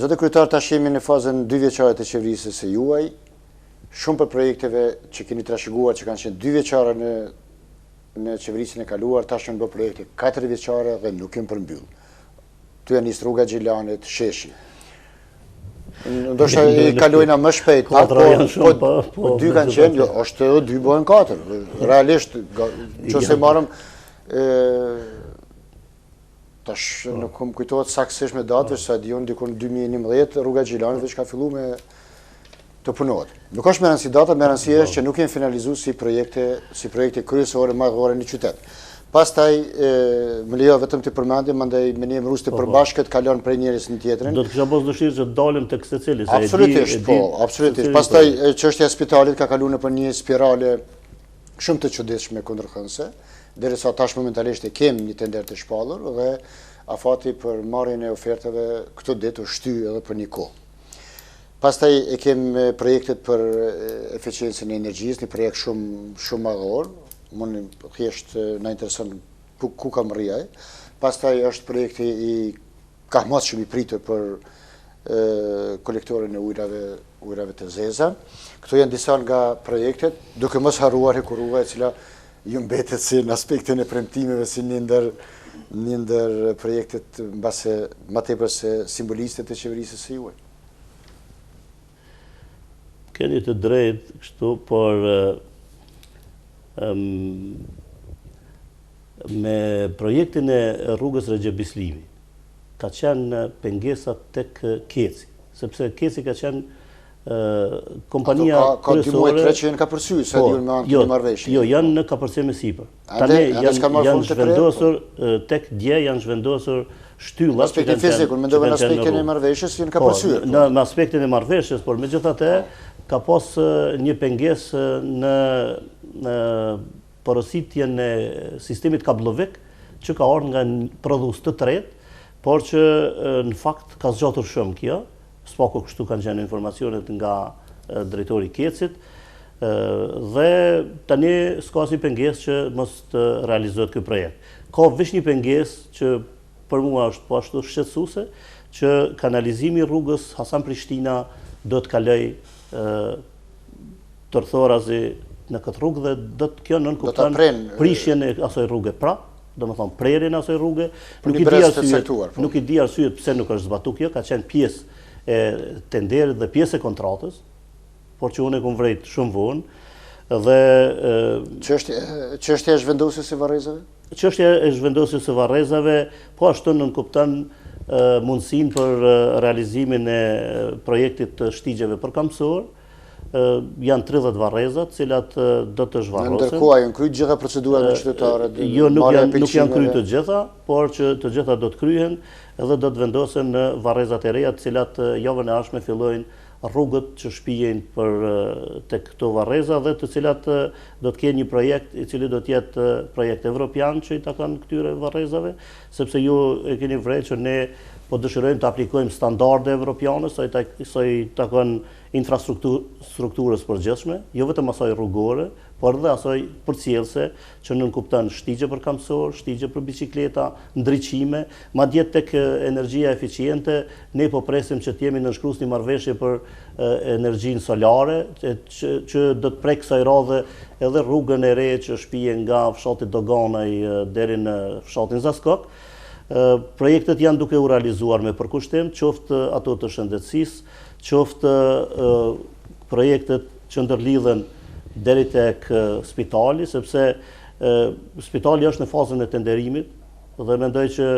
Zotë kryetar, tash jemi në fazën 2 vjeçare të qeverisës së juaj. Shumë për projekteve që keni trashëguar që kanë qenë 2 vjeçare në qeverisjen e kaluar, tash janë bërë projekte 4 vjeçare dhe nuk janë përmbyll. Tu janë nisë rruga Gjilanit, Sheshi. Ndoshta I kalojna më shpejt, po 2 kanë qenë, është edhe 2 bëhen 4. Realisht, nëse marrëm tash nuk kam kujtohet saktësisht me datën, sa diun diku në 2011 rruga Gjilanit veç ka filluar me të punohet. Nuk është me rëndësi data, me rëndësi është që nuk janë finalizuar si projekte kryesore madhore në qytet. Pastaj më lejo vetëm të përmendim, mandej me një emërues të përbashkët kalon prej njëris në tjetrin. Do të kisha pas dëshirë që dalëm tek secili, se absolutisht, absolutisht. Pastaj çështja e spitalit ka kaluar nëpër një spirale shumë të çuditshme kundërthënëse, derisa tash momentalisht e kemi një tender të shpallur dhe afati për marrjen e ofertave këtë ditë u shty edhe për një kohë. Pastaj e kemi projektet për eficiencën e energjisë, një projekt shumë madhor. Unë thjesht na intereson ku kam rriaj. Pastaj është projekti I kahmosshëm I pritur për kolektorin e ujrave të zeza. Këto janë disa nga projektet, duke mos harruar Hekurrrua, e cila ju mbetet si në aspektin e premtimeve si një ndër një ndër projektet mbase më tepër se simboliste të qeverisë së juaj. Keni të drejtë kështu, por me projektin e rrugës Recep Bislimi ka qenë pengesat tek Keci, sepse Keci ka qenë kompania ka dy muaj tre që janë ka përsyer sa diun me anë të marrëveshjes. Jo, janë në kapërcim me sipër. Tani janë zhvendosur tek dje, janë zhvendosur shtyllat. Aspektin fizik, mendova në aspektin e marrëveshjes janë ka përsyer. Në aspektin e marrëveshjes, por megjithatë ka pas një pengesë në porositjen e sistemit kablovik që ka ardhur nga prodhues të tretë, por që në fakt ka zgjatur shumë kjo. Spako kështu kanë qenë informacionet nga drejtori i Kecit, dhe tani s'ka si pengesë që mos të realizohet ky projekt. Ka vetëm një pengesë që për mua është po ashtu shqetësuese, që kanalizimi i rrugës Hasan-Prishtina do të kaloj tërthorazi në këtë rrugë dhe kjo nënkupton prishjen e asaj rruge. Pra, domethënë prerjen e asaj rruge, nuk i di arsyet pse nuk është zbatuar kjo, ka qenë pjesë e tenderit dhe pjesë e kontratës, por që unë e kam vrejt shumë vonë, dhe... Çështja e zhvendosjes së varrezave? Çështja e zhvendosjes së varrezave, po ashtu nënkupton mundësinë për realizimin e projektit të shtigjeve përkatësor. Janë 30 varreza, të cilat do të zhvarrosen. Ndërkohë janë kryer gjitha procedurat me qytetarët? Jo, nuk janë kryer të gjitha, por që të gjitha do të kryhen edhe do të vendosen në varrezat e reja, të cilat javën e ardhshme fillojnë rrugët që shpijen për tek këto varreza dhe të cilat do të kenë një projekt i cili do të jetë projekt evropian që i takon këtyre varrezave, sepse ju e keni vrejtë që ne po dëshirojmë të aplikojmë standarde evropiane sa i takon infrastrukturës përgjithshme, jo vetëm asaj rrugore, por edhe asaj përcjellëse që nënkupton shtigje përkatësor, shtigje për bicikleta, ndriçime, madje tek energjia eficiente, ne po presim që të jemi nënshkruar një marrëveshje për energjinë solare, që do të prek kësaj radhe edhe rrugën e re që shpijen nga fshati Doganaj deri në fshatin Zaskok. Projektet janë duke u realizuar me përkushtim, qoftë ato të shëndetësisë, qoftë projektet që ndërlidhen deri tek spitali, sepse spitali është në fazën e tenderimit dhe mendoj që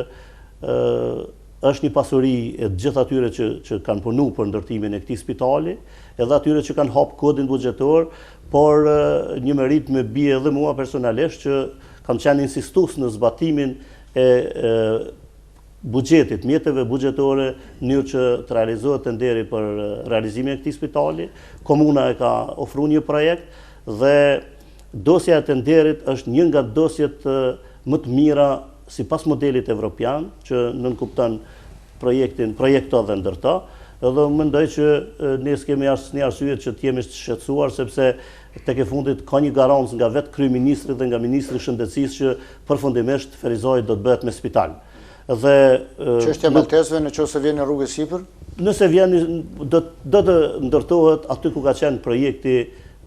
është një pasuri e gjithë atyre që kanë punu për ndërtimin e këtij spitali, edhe atyre që kanë hap kodin buxhetor, por një merit me bie edhe mua personalisht që kam qenë insistues në zbatimin e buxhetit, mjeteve buxhetore, në mënyrë që të realizohet tenderi për realizimin e këtij spitali. Komuna e ka ofruar një projekt dhe dosja e tenderit është një nga dosjet më të mira sipas modelit evropian, që nënkupton projekto dhe ndërto, edhe mendoj që ne s'kemi asnjë arsye që të jemi të shqetësuar, sepse tek e fundit ka një garancë nga vetë kryeministri dhe nga ministri i shëndetësisë që përfundimisht Ferizaj do të bëhet me spital. Çështja e maltesëve nëse vjen në rrugën sipër? Nëse vjen, do të ndërtohet aty ku ka qenë projekti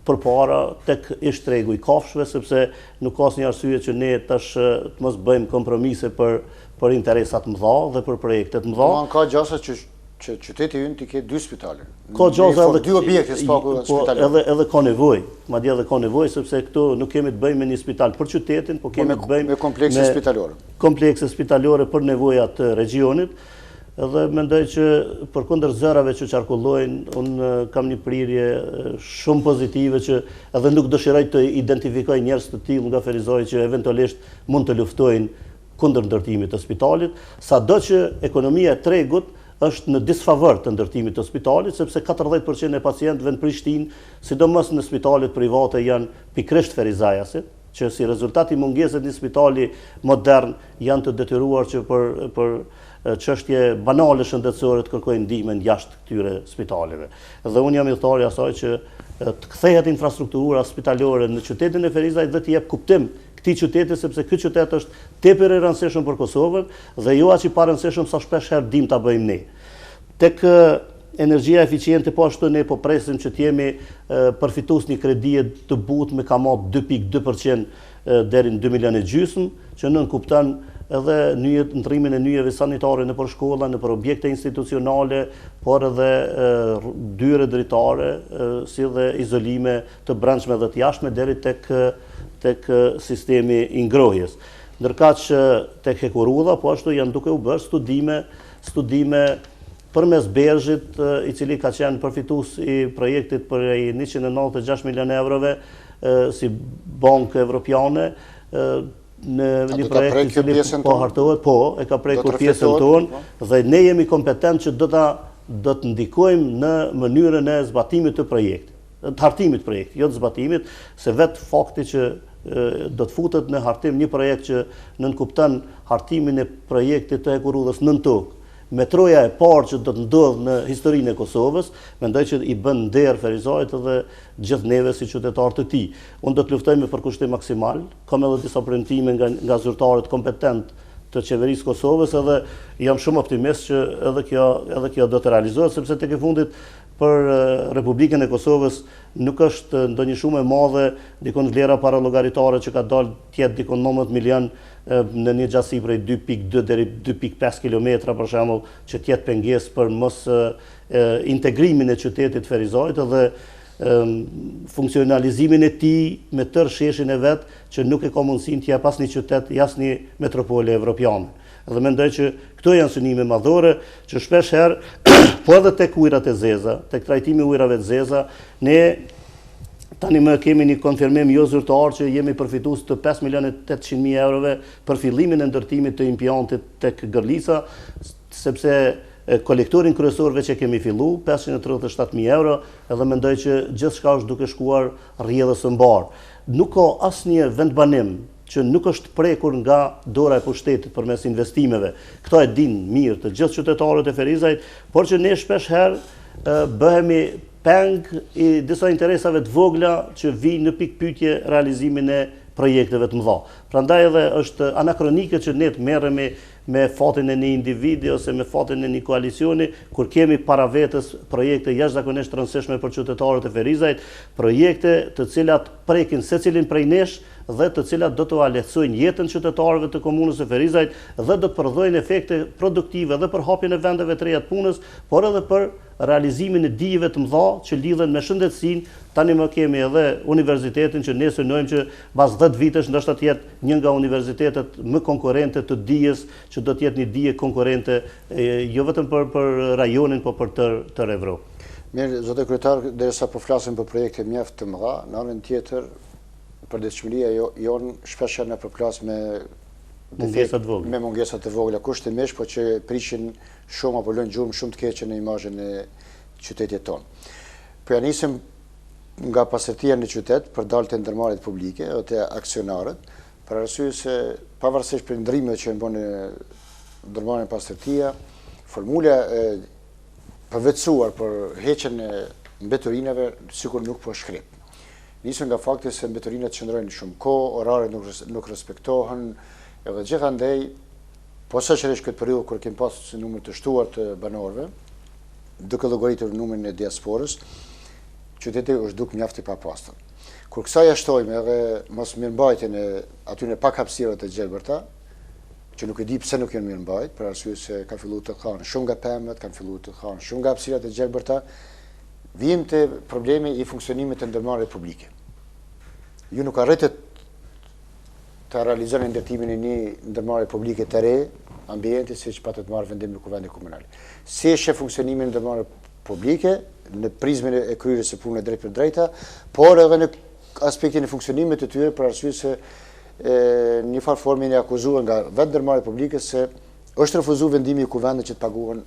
përpara tek ish tregu i kafshëve, sepse nuk ka asnjë arsye që ne tash të mos bëjmë kompromise për interesat mëdha dhe për projektet mëdha. Ka gjasa që qyteti ynë të ketë 2 spitale. Ka gjasa edhe 2 objekte spitalore. Edhe ka nevojë, madje edhe ka nevojë sepse këtu nuk kemi të bëjmë me një spital për qytetin, po kemi të bëjmë me komplekse spitalore. Komplekse spitalore për nevojat të regjionit. Edhe mendoj që përkundër zërave që qarkullojnë, unë kam një prirje shumë pozitive që edhe nuk dëshiroj të identifikoj njerëz të tillë nga Ferizaj që eventualisht mund të luftojnë kundër ndërtimit të spitalit, sado që ekonomia e tregut është në disfavor të ndërtimit të spitalit, sepse 40% e pacientëve në Prishtinë, sidomos në spitalet private, janë pikërisht ferizajasit, që si rezultat i mungesës një spitali modern janë të detyruar që për çështje banale shëndetësore të kërkojnë ndihmën jashtë këtyre spitaleve. Dhe unë jam udhëtar i asaj që të kthehet infrastruktura spitalore në qytetin e Ferizajt dhe të jep kuptim këtij qyteti, sepse ky qytet është tepër i rëndësishëm për Kosovën dhe jo aq i parëndësishëm sa shpesh herë dim ta bëjmë ne. Tek energjia eficiente po ashtu ne po presim që të jemi përfitues një kredie të butë me kamat 2.2% deri në 2,5 milionë, që nënkupton edhe ndrimin e nyjeve sanitare nëpër shkolla, nëpër objekte institucionale, por edhe dyre dritare, si dhe izolime të brendshme dhe të jashtme deri tek sistemi i ngrohjes. Ndërkaq që tek Hekurudha, po ashtu janë duke u bërë studime përmes Bergit, i cili ka qenë përfitues i projektit për 196 milion eurove si bankë evropiane, në një projekt i cili po hartohet, e ka prekur pjesën tonë, dhe ne jemi kompetent që do të ndikojmë në mënyrën e zbatimit të projektit, të hartimit projektit, jo të zbatimit, se vetë fakti që do të futet në hartim një projekt që nënkupton hartimin e projektit të Hekurudhës nën tokë, metroja e parë që do të ndodhë në historinë e Kosovës, mendoj që i bën nder Ferizajt dhe gjithë neve si qytetarë të tij. Unë do të luftoj me përkushtim maksimal, kam edhe disa premtime nga zyrtarët kompetent të qeverisë Kosovës, edhe jam shumë optimist që edhe kjo do të realizohet, sepse tek e fundit për Republikën e Kosovës nuk është ndonjë shumë e madhe, dikon vlera paralogaritare që ka dalë tjetë dikon 19 milion në një gjasi prej 2.2 deri 2.5 kilometra për shembull, që tjetë pengesë për mos integrimin e qytetit Ferizajt dhe funksionalizimin e tij me tërë sheshin e vet, që nuk e ka mundësinë t'jap asnjë qytet, asnjë metropole evropiane. Dhe mendoj që këto janë synime madhore që shpesh herë, po edhe tek ujërat e zeza, tek trajtimi i ujërave të zeza, ne tani më kemi një konfirmim jo zyrtar që jemi përfitues të 5.800.000 eurove për fillimin e ndërtimit të impjantit tek Gërlica, sepse kolektorin kryesor veç e kemi fillu, 537.000 euro, edhe mendoj që gjithçka është duke shkuar rrjedhës së mbar. Nuk ka asnjë vendbanim që nuk është prekur nga dora e pushtetit përmes investimeve. Këto e dinë mirë të gjithë qytetarët e Ferizajt, por që ne shpesh herë bëhemi peng i disa interesave të vogla që vijnë në pikë pyetje realizimin e projekteve të mëdha. Prandaj edhe është anakronike që ne të merremi me fatin e një individi ose me fatin e një koalicioni, kur kemi para vetës projekte jashtëzakonisht të rëndësishme për qytetarët e Ferizajt, projekte të cilat prekin secilin prej nesh dhe të cilat do të lehtësojnë jetën qytetarëve të komunës së Ferizajt dhe do të prodhojnë efekte produktive dhe për hapjen e vendeve të reja të punës, por edhe për realizimin e dijeve të mëdha që lidhen me shëndetësinë. Tani më kemi edhe universitetin që ne synojmë që pas 10 vitesh ndoshta të jetë një nga universitetet më konkurrente të dijes, që do të jetë një dije konkurrente jo vetëm për rajonin, por për tërë Evropë. Mirë, zotë kryetar, derisa po flasim për projekte mjaft të mëdha, në anën tjetër përditshmëria jonë shpesh në përplas me mungesat të vogla, kushtimisht, po që prishin shumë apo lënë gjurmë shumë të keqe në imazhin e qytetit tonë. Po ja nisim nga pastërtia në qytet për dalë të ndërmarrjet publike o të aksionarët, për arsye se pavarësisht për ndrimet që bën në ndërmarrjen e pastërtia, formula e përvetësuar për heqjen e mbeturinave sikur nuk po shkrep. Nisën nga fakti se mbeturinat qëndrojnë shumë kohë, oraret nuk respektohen, edhe gjithandej, posaçërisht këtë periudhë kur kemi pasur numër të shtuar të banorëve, duke llogaritur numrin e diasporës, qyteti është duk mjaft i papastër. Kur kësaj ja shtojmë edhe mos mirëmbajtjen e atyre pak hapësira të gjelbërta, që nuk e di pse nuk janë mirëmbajtur, për arsye se ka filluar të kanë shumë nga pemët, kanë filluar të kanë shumë nga hapësirat e gjelbërta, vijmë te problemi i funksionimit të ndërmarrjeve publike. Ju nuk arritët të realizoni ndërtimin e një ndërmarrje publike të re, ambienti, siç patët marrë vendim në kuvendin komunal. Si është funksionimin e ndërmarrjeve publike në prizmën e kryerjes së punës drejt për drejta, por edhe në aspektin e funksionimit të tyre, për arsye se një farë formë e akuzuar nga vetë ndërmarrjet publike se është refuzuar vendimi i kuvendit që të paguhen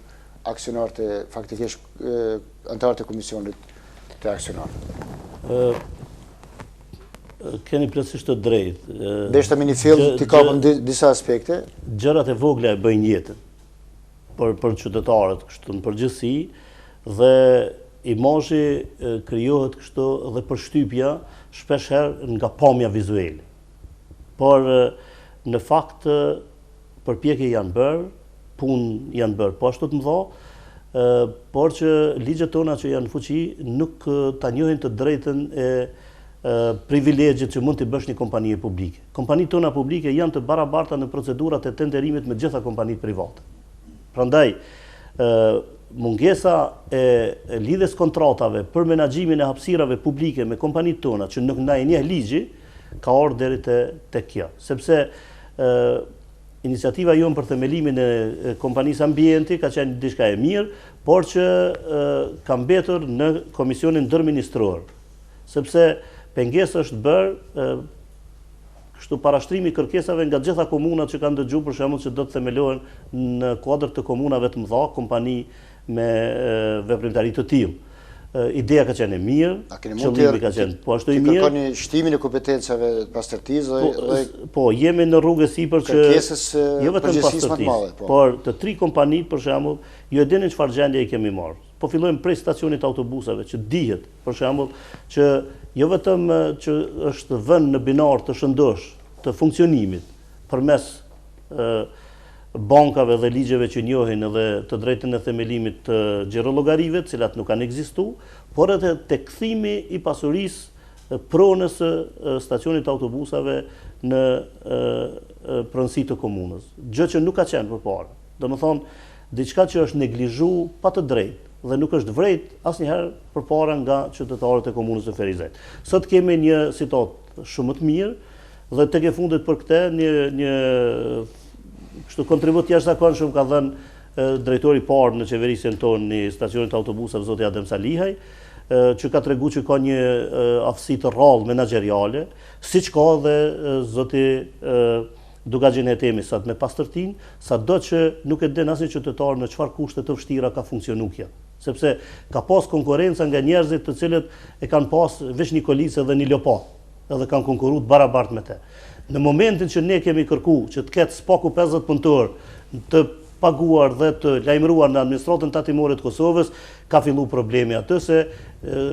aksionarët e faktikisht anëtarët e komisionit të aksionarëve. Keni plotësisht të drejtë. Deshta me një fill t'i kapën disa aspekte. Gjërat e vogla e bëjnë jetën për qytetarët kështu në përgjithësi, dhe imazhi krijohet kështu dhe përshtypja shpesh herë nga pamja vizuale. Por në fakt përpjekje janë bërë, punë janë bërë po ashtu të mëdha, por që ligjet tona që janë në fuqi nuk ta njohin të drejtën e privilegjet që mund të bësh një kompanie publike. Kompanitë tona publike janë të barabarta në procedurat e tenderimit me gjitha kompanitë private. Prandaj, mungesa e lidhjes kontratave për menaxhimin e hapësirave publike me kompanitë tona që nuk na e njeh ligji, ka ardhur deri te kjo. Sepse iniciativa jonë për themelimin e kompanisë Ambienti ka qenë diçka e mirë, por që ka mbetur në komisionin ndërministror. Sepse pengesë është bërë kështu parashtrimi i kërkesave nga gjitha komunat që kanë dëgjuar për shembull që do të themelohen në kuadër të komunave të mëdha kompani me veprimtari të tillë. Ideja ka qenë e mirë, qëllimi ka qenë po ashtu i mirë. Kërkoni shtimin e kompetencave pas tërtisë dhe po jemi në rrugë sipër që jo vetëm pas tërtisë, por të 3 kompani për shembull, ju e dini çfarë gjendje i kemi marrë. Po fillojmë prej stacionit autobusave që dihet, për shembull, që jo vetëm që është vënë në binar të shëndosh të funksionimit përmes bankave dhe ligjeve që njohin edhe të drejtën e themelimit të gjerologarive, të cilat nuk kanë ekzistuar, por edhe te kthimi i pasurisë pronës së stacionit autobusave në pronësi të komunës. Gjë që nuk ka qenë përpara. Domethënë, diçka që është neglizhuar pa të drejtë dhe nuk është vrejt asnjëherë përpara nga qytetarët e komunës së Ferizet. Sot kemi një situatë shumë të mirë dhe tek e fundit për këtë një kështu kontribut jashtëzakonshëm ka dhënë drejtori i parë në qeverisjen tonë në stacionit autobusave zoti Adem Salihaj, që ka treguar që ka një aftësi të rrallë menaxheriale, siç ka edhe zoti Dugaxhin Hetemi sot me pastërtin, sado që nuk e den asnjë qytetar në çfarë kushte të vështira ka funksionuar kjo. Sepse ka pas konkurrenca nga njerëzit të cilët e kanë pas veç një kolicë dhe një lopat, edhe kanë konkurruar barabart me te. Në momentin që ne kemi kërkuar që të ketë spaku 50 punëtorë të paguar dhe të lajmëruar në administratën tatimore të Kosovës, ka filluar problemi atë se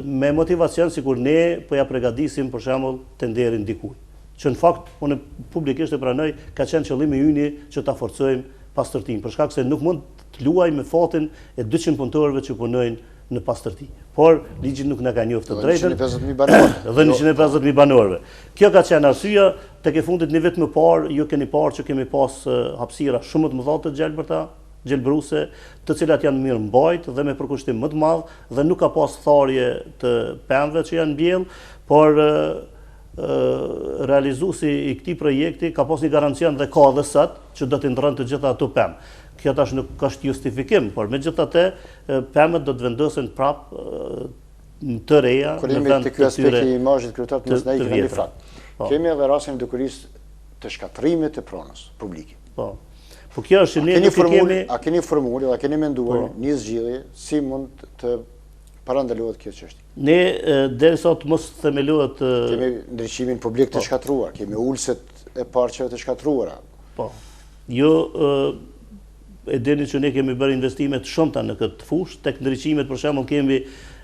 me motivacion sikur ne po ja përgatisim për shembull tenderin dikujt. Që në fakt, unë publikisht e pranoj, ka qenë qëllimi ynë që ta forcojmë pastërtinë, për shkak se nuk mund të luaj me fatin e 200 punëtorëve që punojnë në pastërti. Por ligji nuk na ka njoftë të drejtën. Dhe 150.000 banorëve. Kjo ka qenë arsyeja, tek e fundit një vit më parë, ju keni parë që kemi pas hapësira shumë të mëdha të gjelbruse, të cilat janë mirë mbajt dhe me përkushtim më të madh dhe nuk ka pas tharje të pemëve që janë mbjell, por realizuesi i këtij projekti ka pas një garancion dhe ka edhe sot që do të ndrojnë të gjitha ato pemë. Kjo tash nuk ka justifikim, por megjithatë pemët do të vendosen prapë të reja në vend të tyre. I imazhit kryetar të mos na ikën në fakt. Kemi edhe rastin e dukurisë të shkatrimit të pronës publike. Po. Po kjo është ne nuk kemi. A keni formulë, a keni menduar një zgjidhje si mund të parandalohet kjo çështje? Ne derisa të mos themelohet kemi ndriçimin publik të shkatruar, kemi ulset e parçave të shkatruara. Po. Jo e dini që ne kemi bërë investime të shumta në këtë fushë, tek ndriçimet për shembull kemi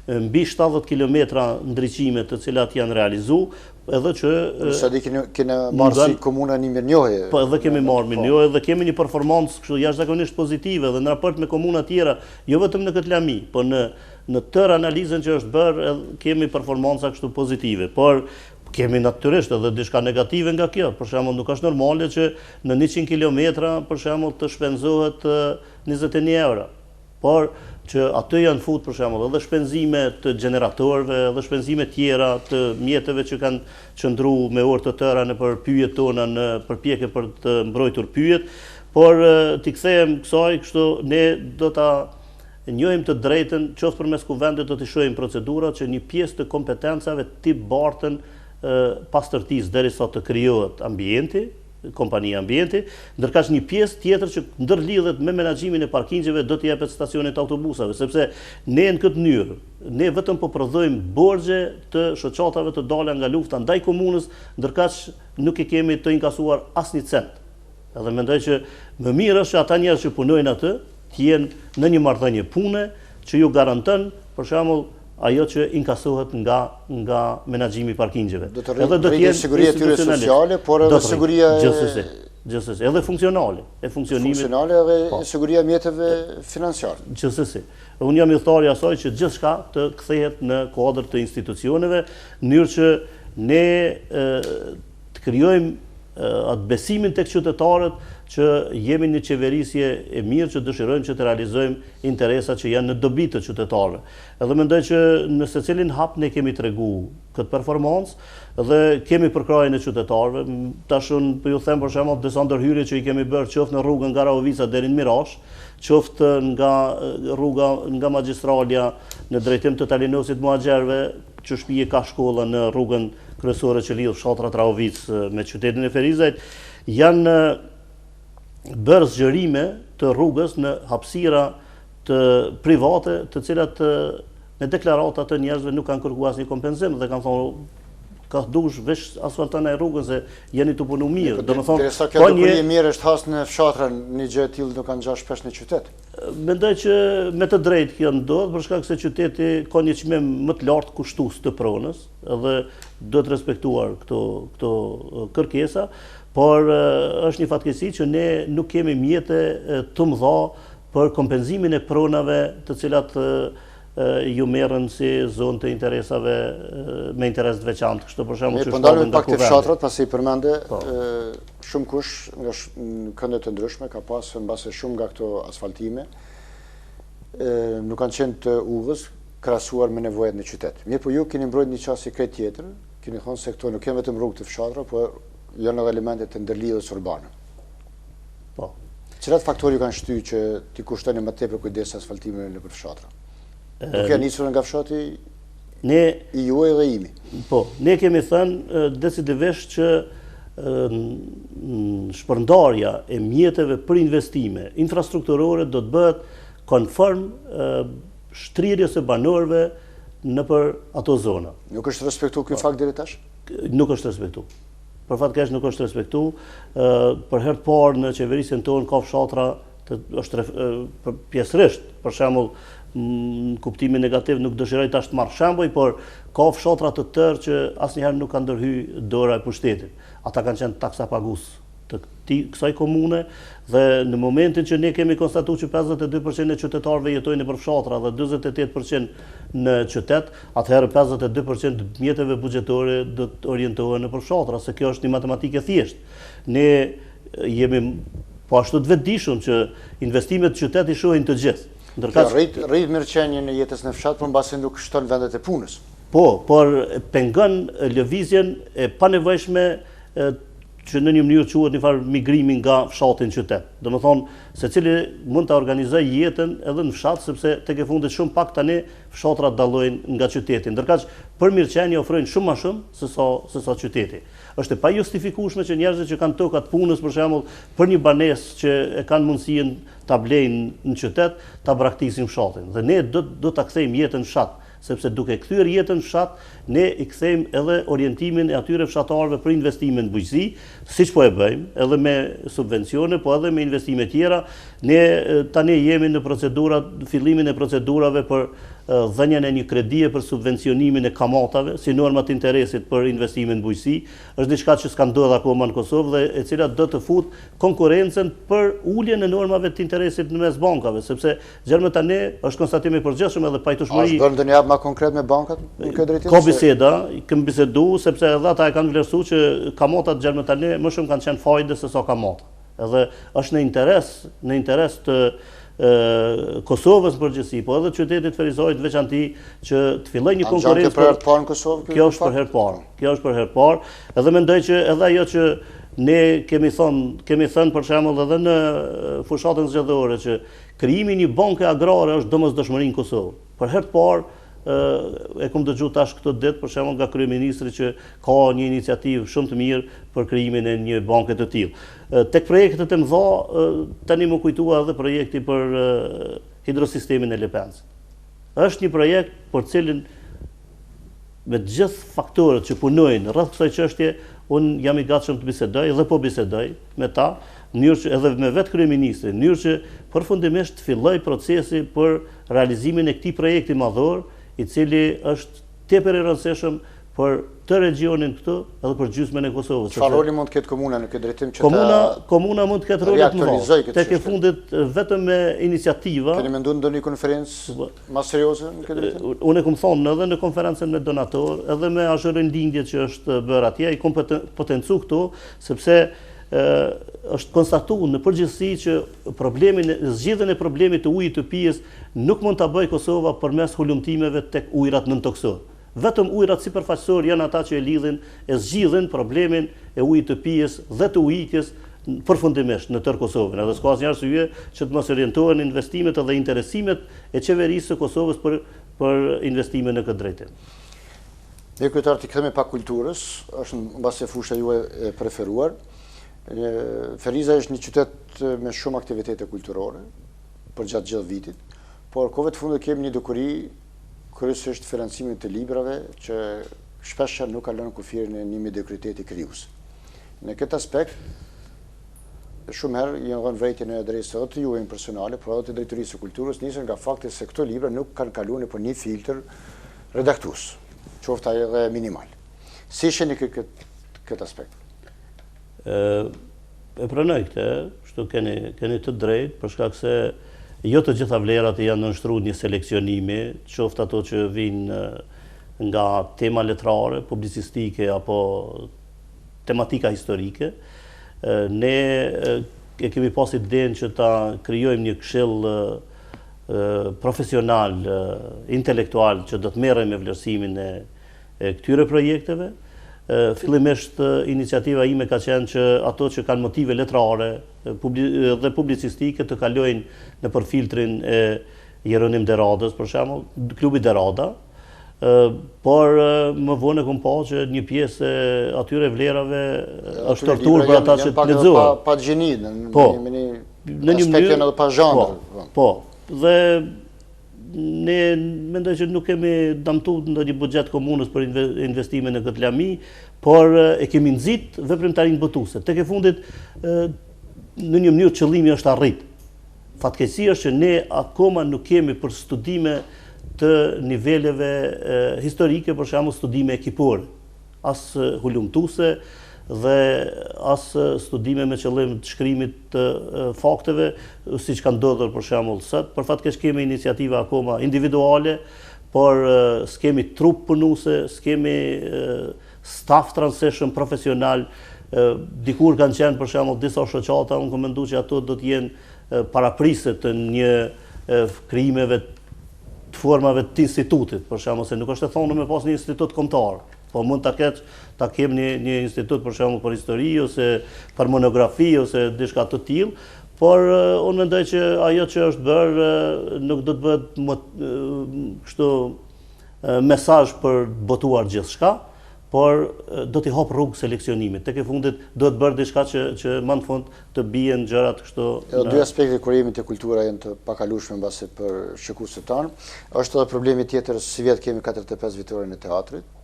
mbi 70 kilometra ndriçime të cilat janë realizuar, edhe që sa di kena marrë si komuna një mirënjohje. Po edhe kemi marrë mirënjohje dhe kemi një performancë kështu jashtëzakonisht pozitive dhe në raport me komuna tjera, jo vetëm në këtë lami, po në tërë analizën që është bërë kemi performanca kështu pozitive, por kemi natyrisht edhe diçka negative nga kjo. Për shembull, nuk është normale që në 100 kilometra për shembull të shpenzohet 21 euro. Por që aty janë fut për shembull edhe shpenzime të generatorëve, edhe shpenzime tjera të mjeteve që kanë qëndruar me orë të tëra nëpër pyjet tona në përpjekje për të mbrojtur pyjet, por t'i kthehem kësaj, kështu ne do ta njohim të drejtën, qoftë përmes kuvendit do të shohim procedurat që një pjesë të kompetencave t'i bartën pastërtisë derisa të krijohet Ambienti, kompania Ambienti, ndërkaq një pjesë tjetër që ndërlidhet me menaxhimin e parkingjeve do t'i jepet stacionit autobusave, sepse ne në këtë mënyrë ne vetëm po prodhojmë borxhe të shoqatave të dala nga lufta ndaj komunës, ndërkaq nuk e kemi të inkasuar asnjë cent. Edhe mendoj që më mirë është që ata njerëz që punojnë atë të jenë në një marrëdhënie pune që ju garanton, për shembull, ajo që inkasohet nga menaxhimi i parkingjeve. Edhe do të jenë siguria tyre sociale, por edhe siguria gjithsesi, edhe funksionale, e funksionimit. Funksionale edhe siguria mjeteve financiare. Gjithsesi. Unë jam i thari asaj që gjithçka të kthehet në kuadër të institucioneve, në mënyrë që ne të krijojmë atë besimin tek qytetarët që jemi një qeverisje e mirë që dëshirojmë që të realizojmë interesat që janë në dobi të qytetarëve. Edhe mendoj që në secilin hap ne kemi tregu këtë performancë dhe kemi përkrahjen e qytetarëve. Tash unë po ju them për shembull disa ndërhyrje që i kemi bërë qoftë në rrugën nga Raovica deri në Mirash, qoftë nga rruga nga Magjistralja në drejtim të Talinosit Muhaxherve, që shpije ka shkolla në rrugën kryesore që lidh fshatrat Raovic me qytetin e Ferizajt, janë bërë zgjerime të rrugës në hapësira të private, të cilat në deklarata të njerëzve nuk kanë kërkuar asnjë kompenzim dhe kanë thonë ka dush veç asfaltën e rrugën se jeni të punu mirë. Domethënë, kjo dukuri e mirë është has në fshatra, një gjë e tillë nuk kanë ngjash shpesh në qytet. Mendoj që me të drejtë kjo ndodh për shkak se qyteti ka një çmim më të lartë kushtues të pronës dhe do të respektuar këto kërkesa, por është një fatkeqësi që ne nuk kemi mjete të mëdha për kompenzimin e pronave të cilat ju merren si zonë të interesave me interes të veçantë. Kështu për shembull që ndalën pak të fshatrat, pasi përmende shumë kush nga kënde të ndryshme ka pasur mbase shumë nga këto asfaltime nuk kanë qenë të udhës krahasuar me nevojat në qytet. Mirë, po ju keni mbrojtur një çast sekret tjetër, keni thonë se këto nuk janë vetëm rrugë të fshatra, por janë edhe elemente të ndërlidhjes urbane. Po. Cilat faktorë ju kanë shtyr që ti kushtoni më tepër kujdes asfaltimeve nëpër fshatra? Nuk janë nisur nga fshati i juaj dhe imi. Po, ne kemi thënë decidivisht që shpërndarja e mjeteve për investime infrastrukturore do të bëhet konform shtrirjes së banorëve nëpër ato zona. Nuk është respektuar ky fakt deri tash? Nuk është respektuar. Për fat keq nuk është respektuar. Për herë të parë në qeverisjen tonë ka fshatra është pjesërisht, për shembull, në kuptimin negativ nuk dëshiroj tash të marr shembuj, por ka fshatra të tërë që asnjëherë nuk kanë ndërhyr dora e pushtetit. Ata kanë qenë taksapagues të kësaj komune dhe në momentin që ne kemi konstatuar që 52% e qytetarëve jetojnë nëpër fshatra dhe 48% në qytet, atëherë 52% të mjeteve buxhetore do të orientohen nëpër fshatra, se kjo është një matematikë e thjeshtë. Ne jemi po ashtu të vetëdijshëm që investimet në qytet i shohin të gjithë. Rrit mirëqenien e jetës në fshat, por mbasi nuk shton vendet e punës. Po, por pengon lëvizjen e panevojshme që në një mënyrë quhet një farë migrimi nga fshati në qytet. Domethënë, secili mund ta organizojë jetën edhe në fshat, sepse tek e fundit shumë pak tani fshatrat dallojnë nga qyteti. Ndërkaq për mirëqenie ofrojnë shumë më shumë se sa qyteti. Është e pajustifikueshme që njerëzit që kanë tokat punës, për shembull, për një banesë që e kanë mundësinë ta blejnë në qytet, ta braktisin fshatin. Dhe ne do ta kthejmë jetën në fshat, sepse duke kthyer jetën në fshat, ne i kthejmë edhe orientimin e atyre fshatarëve për investime në bujqësi, siç po e bëjmë, edhe me subvencione, po edhe me investime tjera. Ne tani jemi në fillimin e procedurave për dhënien e një kredie për subvencionimin e kamatave, si normat interesit për investime në bujqësi, është diçka që s'ka ndodhur akoma në Kosovë dhe e cila do të fut konkurrencën për uljen e normave të interesit në mes bankave, sepse gjermë tani është konstatim i përgjithshëm edhe pajtueshmëri. Është bërë ndonjë hap më konkret me bankat në këtë drejtim? Ka biseda, kemi biseduar sepse edhe ata e kanë vlerësuar që kamatat gjermë tani më shumë kanë qenë fajde se sa kamata. Edhe është në interes të Kosovës në përgjithësi, po edhe qytetit Ferizajt veçanti që të fillojë një konkurrencë. Për herë të parë në Kosovë? Kjo është për herë të parë. Kjo është për herë të parë. Edhe mendoj që edhe ajo që ne kemi thënë për shembull edhe në fushatën zgjedhore që krijimi i një banke agrare është domosdoshmëri në Kosovë. Për herë të parë e kam dëgjuar tash këtë ditë për shembull nga kryeministri që ka një iniciativë shumë të mirë për krijimin e një banke të tillë. Tek projektet e mëdha tani më kujtua edhe projekti për hidrosistemin e Lepensit. Është një projekt për cilin me të gjithë faktorët që punojnë rreth kësaj çështje, unë jam i gatshëm të bisedoj dhe po bisedoj me ta, edhe me vetë kryeministrin, në mënyrë që përfundimisht të fillojë procesi për realizimin e këtij projekti madhor, i cili është tepër i rëndësishëm për të regionin këtu edhe për gjysmën e Kosovës. Çfarë roli mund të ketë komuna në këtë drejtim që komuna mund të ketë rol të mëdha. Tek e fundit vetëm me iniciativa. Keni menduar ndonjë konferencë më serioze në këtë drejtim? Unë kam thonë edhe në konferencën me donator, edhe me azhërin lindje që është bërë atje, i kompetencu këtu, sepse është konstatuar në përgjithësi që zgjidhjen e problemit të ujit të pijës nuk mund ta bëjë Kosova përmes hulumtimeve tek ujërat nën toksor. Vetëm ujërat sipërfaqësor janë ata që e zgjidhin problemin e ujit të pijës dhe të ujitjes përfundimisht në tërë Kosovën. Edhe s'ka asnjë arsye që të mos orientohen investimet edhe interesimet e qeverisë së Kosovës për investime në këtë drejtim. Dhe kryetar, të kthehemi pak kulturës, është mbase fusha juaj e preferuar. Feriza është një qytet me shumë aktivitete kulturore për gjatë gjithë vitit, por kohëve të fundit kemi një dukuri kryesisht financimin të librave që shpesh nuk ka lënë kufirin e një mediokriteti krijues. Në këtë aspekt, shumë herë janë dhënë vërejtje në adresë të juaj personale, por edhe të drejtorisë së kulturës, nisën nga fakti se këto libra nuk kanë kaluar nëpër një filtr redaktues, qoftë ai edhe minimal. Si shihni këtë aspekt? E pranoj këtë, kështu keni të drejtë, për shkak se jo të gjitha vlerat janë nënshtruar një seleksionimi, qoftë ato që vijnë nga tema letrare, publicistike apo tematika historike. Ne e kemi pasur idenë që ta krijojmë një këshill profesional, intelektual që do të merrem me vlerësimin e këtyre projekteve. Fillimisht iniciativa ime ka qenë që ato që kanë motive letrare dhe publicistike të kalojnë në filtrin e Jeronim Deradës, për shembull, klubi Derada, por më vonë kam pa që një pjesë e atyre vlerave është torturë për ata që të lexojnë. Pa gjeni, në një aspekt janë edhe pa zhanër. Po, dhe ne mendoj që nuk kemi damtuar ndonjë buxhet komunës për investime në këtë lami, por e kemi nxit veprimtarinë botuese. Tek e fundit në një mënyrë qëllimi është arrit. Fatkeqësia është që ne akoma nuk kemi për studime të niveleve historike, për shembull studime ekipore, as hulumtuese dhe as studime me qëllim të shkrimit të fakteve, siç ka ndodhur për shembull sot. Për fat keq kemi iniciativa akoma individuale, por s'kemi trup punuese, s'kemi staff transition profesional. Dikur kanë qenë për shembull disa shoqata, unë kam menduar që ato do të jenë paraprise të një krijimeve të formave të institutit, për shembull se nuk është e thonë me pas një institut kombëtar. Po mund ta kem një institut për shembull për histori ose për monografi ose diçka të tillë, por unë mendoj që ajo që është bërë nuk do të bëhet kështu mesazh për botuar gjithçka, por do t'i hap rrugë seleksionimit. Tek e fundit do të bërë diçka që më në fund të bien gjërat kështu. Dy aspekte kurimit e kultura janë të pakalueshme mbase për shikuesit tanë. Është edhe problemi tjetër, si vjet kemi 45 vitorin e teatrit.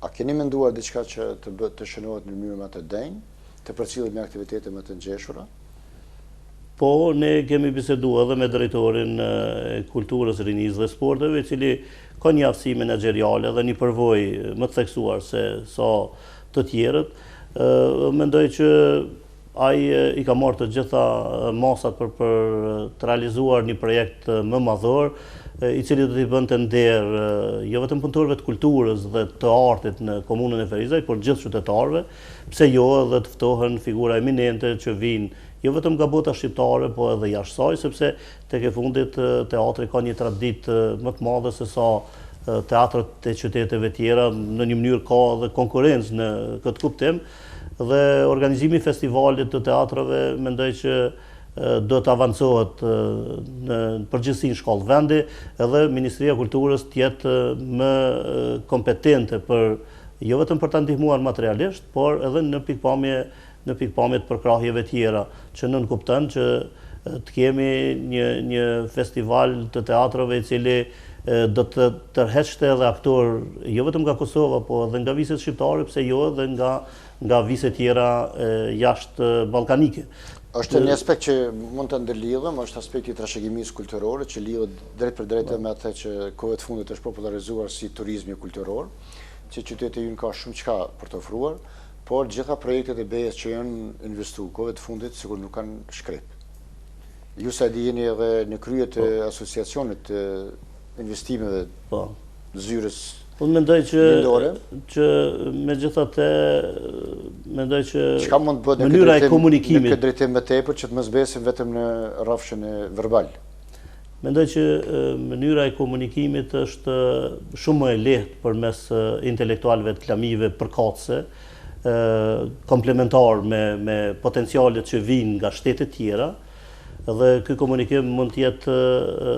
A keni menduar diçka që të shënohet në mënyrë më të denjë, të përcjellet me aktivitete më të ngjeshura? Po, ne kemi biseduar edhe me drejtorin e kulturës, rinisë dhe sporteve, i cili ka një aftësi menaxheriale dhe një përvojë më të theksuar se sa të tjerët. Mendoj që ai i ka marrë të gjitha masat për të realizuar një projekt më madhor, i cili do t'i bënte nder jo vetëm punëtorëve të kulturës dhe të artit në komunën e Ferizaj, por gjithë qytetarëve, pse jo edhe të ftohen figura eminente që vinë jo vetëm nga bota shqiptare, po edhe jashtë saj, sepse tek e fundit teatri ka një traditë më të madhe se sa teatrët e qyteteve tjera, në një mënyrë ka edhe konkurrencë në këtë kuptim, dhe organizimi i festivalit të teatrave mendoj që do të avancohet në përgjithësi në shkollë vendi, edhe Ministria e Kulturës të jetë më kompetente jo vetëm për ta ndihmuar materialisht, por edhe në pikpamje të përkrahjeve tjera, që nënkupton që të kemi një festival të teatrave i cili do të tërheqte edhe aktor jo vetëm nga Kosova, po edhe nga viset shqiptare, pse jo edhe nga viset tjera jashtë ballkanike. Është një aspekt që mund të ndërlidhem, është aspekti i trashëgimisë kulturore, që lidhet drejt për drejt me atë që kohët fundit është popularizuar si turizmi kulturor. që qyteti ynë ka shumë çka për të ofruar, por gjitha projektet e BE-s që janë investu kohëve të fundit sikur nuk kanë shkrep. Ju sa di jeni edhe në krye të asociacionit të investimeve zyrës. Unë mendoj që megjithatë mendoj që çka mund të bëhet mënyra e komunikimit në këtë drejtim më tepër që të mos besim vetëm në rrafshën e verbal. Mendoj që mënyra e komunikimit është shumë më e lehtë përmes intelektualëve të klamive përkatëse, komplementar me potencialet që vijnë nga shtetet tjera, dhe ky komunikim mund të jetë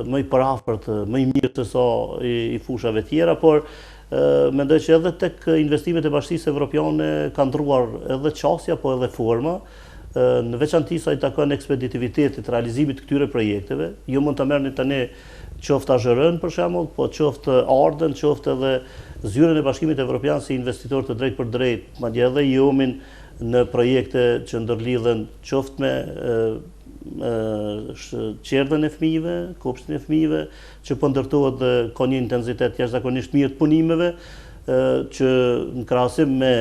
më i përafërt, më i mirë se sa i fushave tjera, por mendoj që edhe tek investimet e Bashkisë Evropiane ka ndruar edhe qasja, po edhe forma, në veçanti sa i takon ekspeditivitetit, realizimit të këtyre projekteve. Ju mund të merrni tani qoftë AZR-n për shembull, po qoftë Ardën, qoftë edhe Zyrën e Bashkimit Evropian si investitor të drejt për drejt, madje edhe IOM-in në projekte që ndërlidhen qoftë me qerdhën e fëmijëve, kopshtin e fëmijëve, që po ndërtohet dhe ka një intensitet jashtëzakonisht mirë të punimeve, që në krahasim me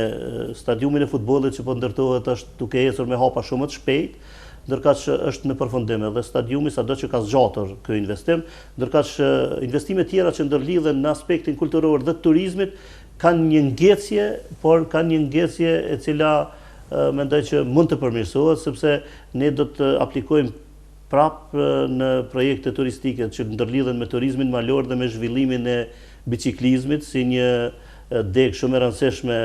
stadiumin e futbollit që po ndërtohet është duke ecur me hapa shumë të shpejt, ndërkaq është në përfundim edhe stadiumi sado që ka zgjatur ky investim, ndërkaq investimet tjera që ndërlidhen në aspektin kulturor dhe të turizmit kanë një ngecje, por kanë një ngecje e cila mendoj që mund të përmirësohet, sepse ne do të aplikojmë prapë në projekte turistike që ndërlidhen me turizmin malor dhe me zhvillimin e biciklizmit si një deg shumë e rëndësishme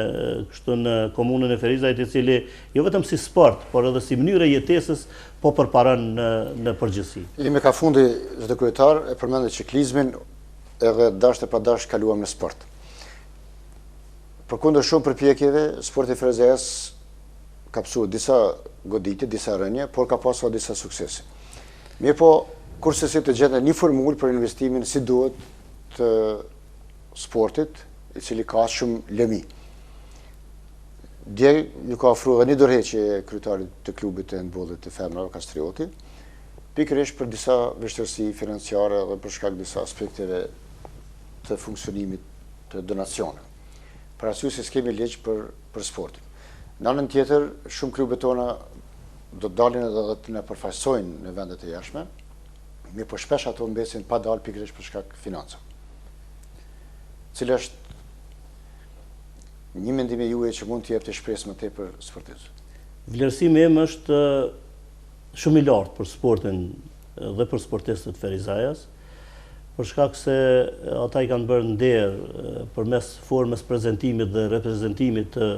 kështu në komunën e Ferizajt, i cili jo vetëm si sport, por edhe si mënyrë e jetesës po përparon në përgjithësi. Jemi ka fundi, zëtë kryetar, e përmendë ciklizmin edhe dasht e pa dasht kaluam në sport. Përkundër shumë përpjekjeve, sporti Ferizajs ka pësuar disa goditje, disa rënje, por ka pasur disa suksese. Mirë po, kurse si të gjetë një formulë për investimin si duhet të sportit, i cili ka shumë lëmi. Dje ju ka ofruar një dorëheqje kryetarit të klubit të handbollit të femrave Kastrioti, pikërisht për disa vështirësi financiare dhe për shkak disa aspekteve të funksionimit të donacioneve. Për arsye se s'kemi ligj për sportin. Në anën tjetër, shumë klubet tona do të dalin edhe të na përfaqësojnë në vendet e jashtme, mirë po shpesh ato mbesin pa dalë pikërisht për shkak financave. Cila është një mendim e juaj që mund të jepte shpresë më tepër sportistëve? Vlerësimi im është shumë i lartë për sportin dhe për sportistët Ferizajas, për shkak se ata i kanë bërë nder përmes formës prezantimit dhe reprezentimit të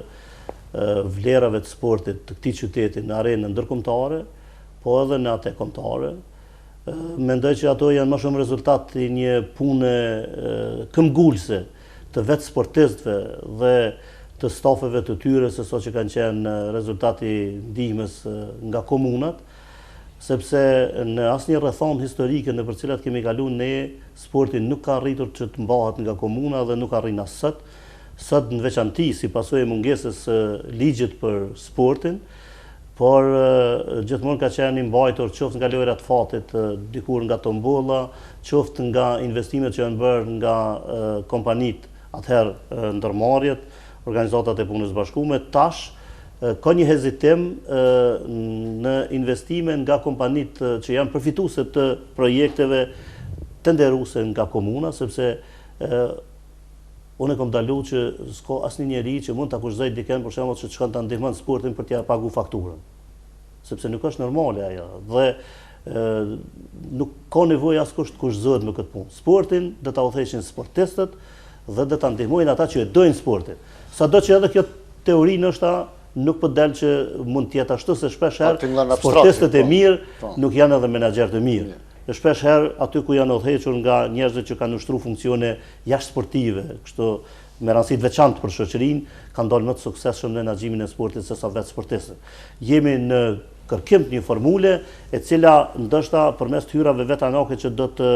vlerave të sportit të këtij qyteti në arenën ndërkombëtare, po edhe në atë kombëtare. Mendoj që ato janë më shumë rezultat i një pune këmbgulse të vetë sportistëve dhe të stafeve të tyre, se so që kanë qenë rezultati ndihmës nga komunat, sepse në asnjë rrethon historike në për cilat kemi kaluar ne, sporti nuk ka arritur që të mbahet nga komuna dhe nuk arrin as sot. Sot në veçanti si pasojë mungesës ligjit për sportin, por gjithmonë ka qenë i mbajtur qoftë nga lojrat fatit, dikur nga tombolla, qoftë nga investimet që janë bërë nga kompanit, atëherë ndërmarrjet, organizatat e punës bashkume. Tash ka një hezitim në investime nga kompanit që janë përfituese të projekteve tenderuese nga komuna, sepse unë kam dalluar që s'ka asnjë njeri që mund ta akuzojë dikën për shembull që shkon ta ndihmon sportin për t'ia pagu fakturën. Sepse nuk është normale ajo dhe nuk ka nevojë askush të kushtohet me këtë punë. Sportin do ta udhëheqin sportistët dhe do ta ndihmojnë ata që e dojnë sportin. Sado që edhe kjo teori ndoshta nuk po del që mund të jetë ashtu, se shpesh herë sportistët e mirë nuk janë edhe menaxher të mirë. Dhe shpesh herë aty ku janë udhëhequr nga njerëzit që kanë ushtruar funksione jashtësportive, kështu me rëndësi të veçantë për shoqërinë, kanë dalë më të suksesshëm në menaxhimin e sportit se sa vetë sportistët. Jemi në kërkim të një formule e cila ndoshta përmes të hyrave vetanake që do të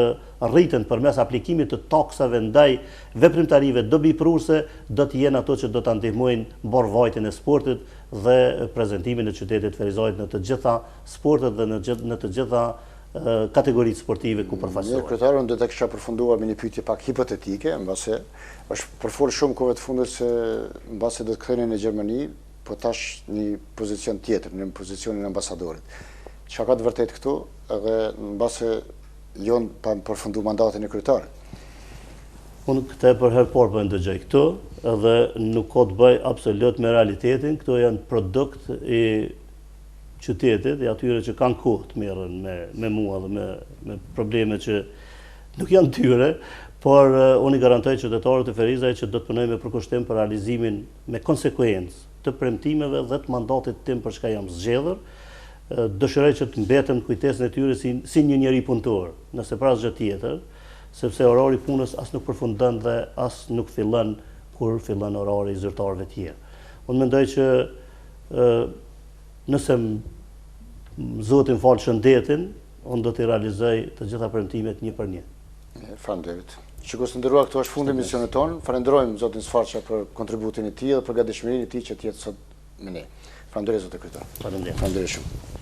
rriten përmes aplikimit të taksave ndaj veprimtarive dobiprurse, do të jenë ato që do ta ndihmojnë mbarvajtjen e sportit dhe prezantimin e qytetit Ferizajt në të gjitha sportet dhe në të gjitha kategoritë sportive ku përfaqësohet. Mirë, kryetare, unë do të kisha përfunduar me një pyetje pak hipotetike, mbase është përfol shumë kohë të fundit se mbase do të ktheheni në Gjermani, po tash një pozicion tjetër, në pozicionin e ambasadorit. Çka ka të vërtet këtu, edhe mbase jon pa përfundu mandatin e kryetarit? Unë këtë për herë parë po ndëgjoj këtu, edhe nuk ka të bëj absolut me realitetin, këto janë produkt i qytetit, e atyre që kanë kohë të merren me mua dhe me probleme që nuk janë tyre, por unë i garantoj qytetarët e Ferizaj që do të punoj me përkushtim për realizimin me konsekuencë të premtimeve dhe të mandatit tim për çka jam zgjedhur. Dëshiroj që të mbetem kujtesën e tyre si një njeri punëtor, nëse pra asgjë tjetër, sepse orari punës as nuk përfundon dhe as nuk fillon kur fillon orari i zyrtarëve tjerë. Unë mendoj që nëse Zoti më fal shëndetin, unë do t'i realizoj të gjitha premtimet një për një. Faleminderit. Shikues të nderuar, këto është fundi i misionit tonë. Falenderojmë zotin Sfarqa për kontributin e tij dhe për gatishmërinë e tij që të jetë sot me ne. Faleminderit zotë kryetar. Faleminderit. Faleminderit shumë.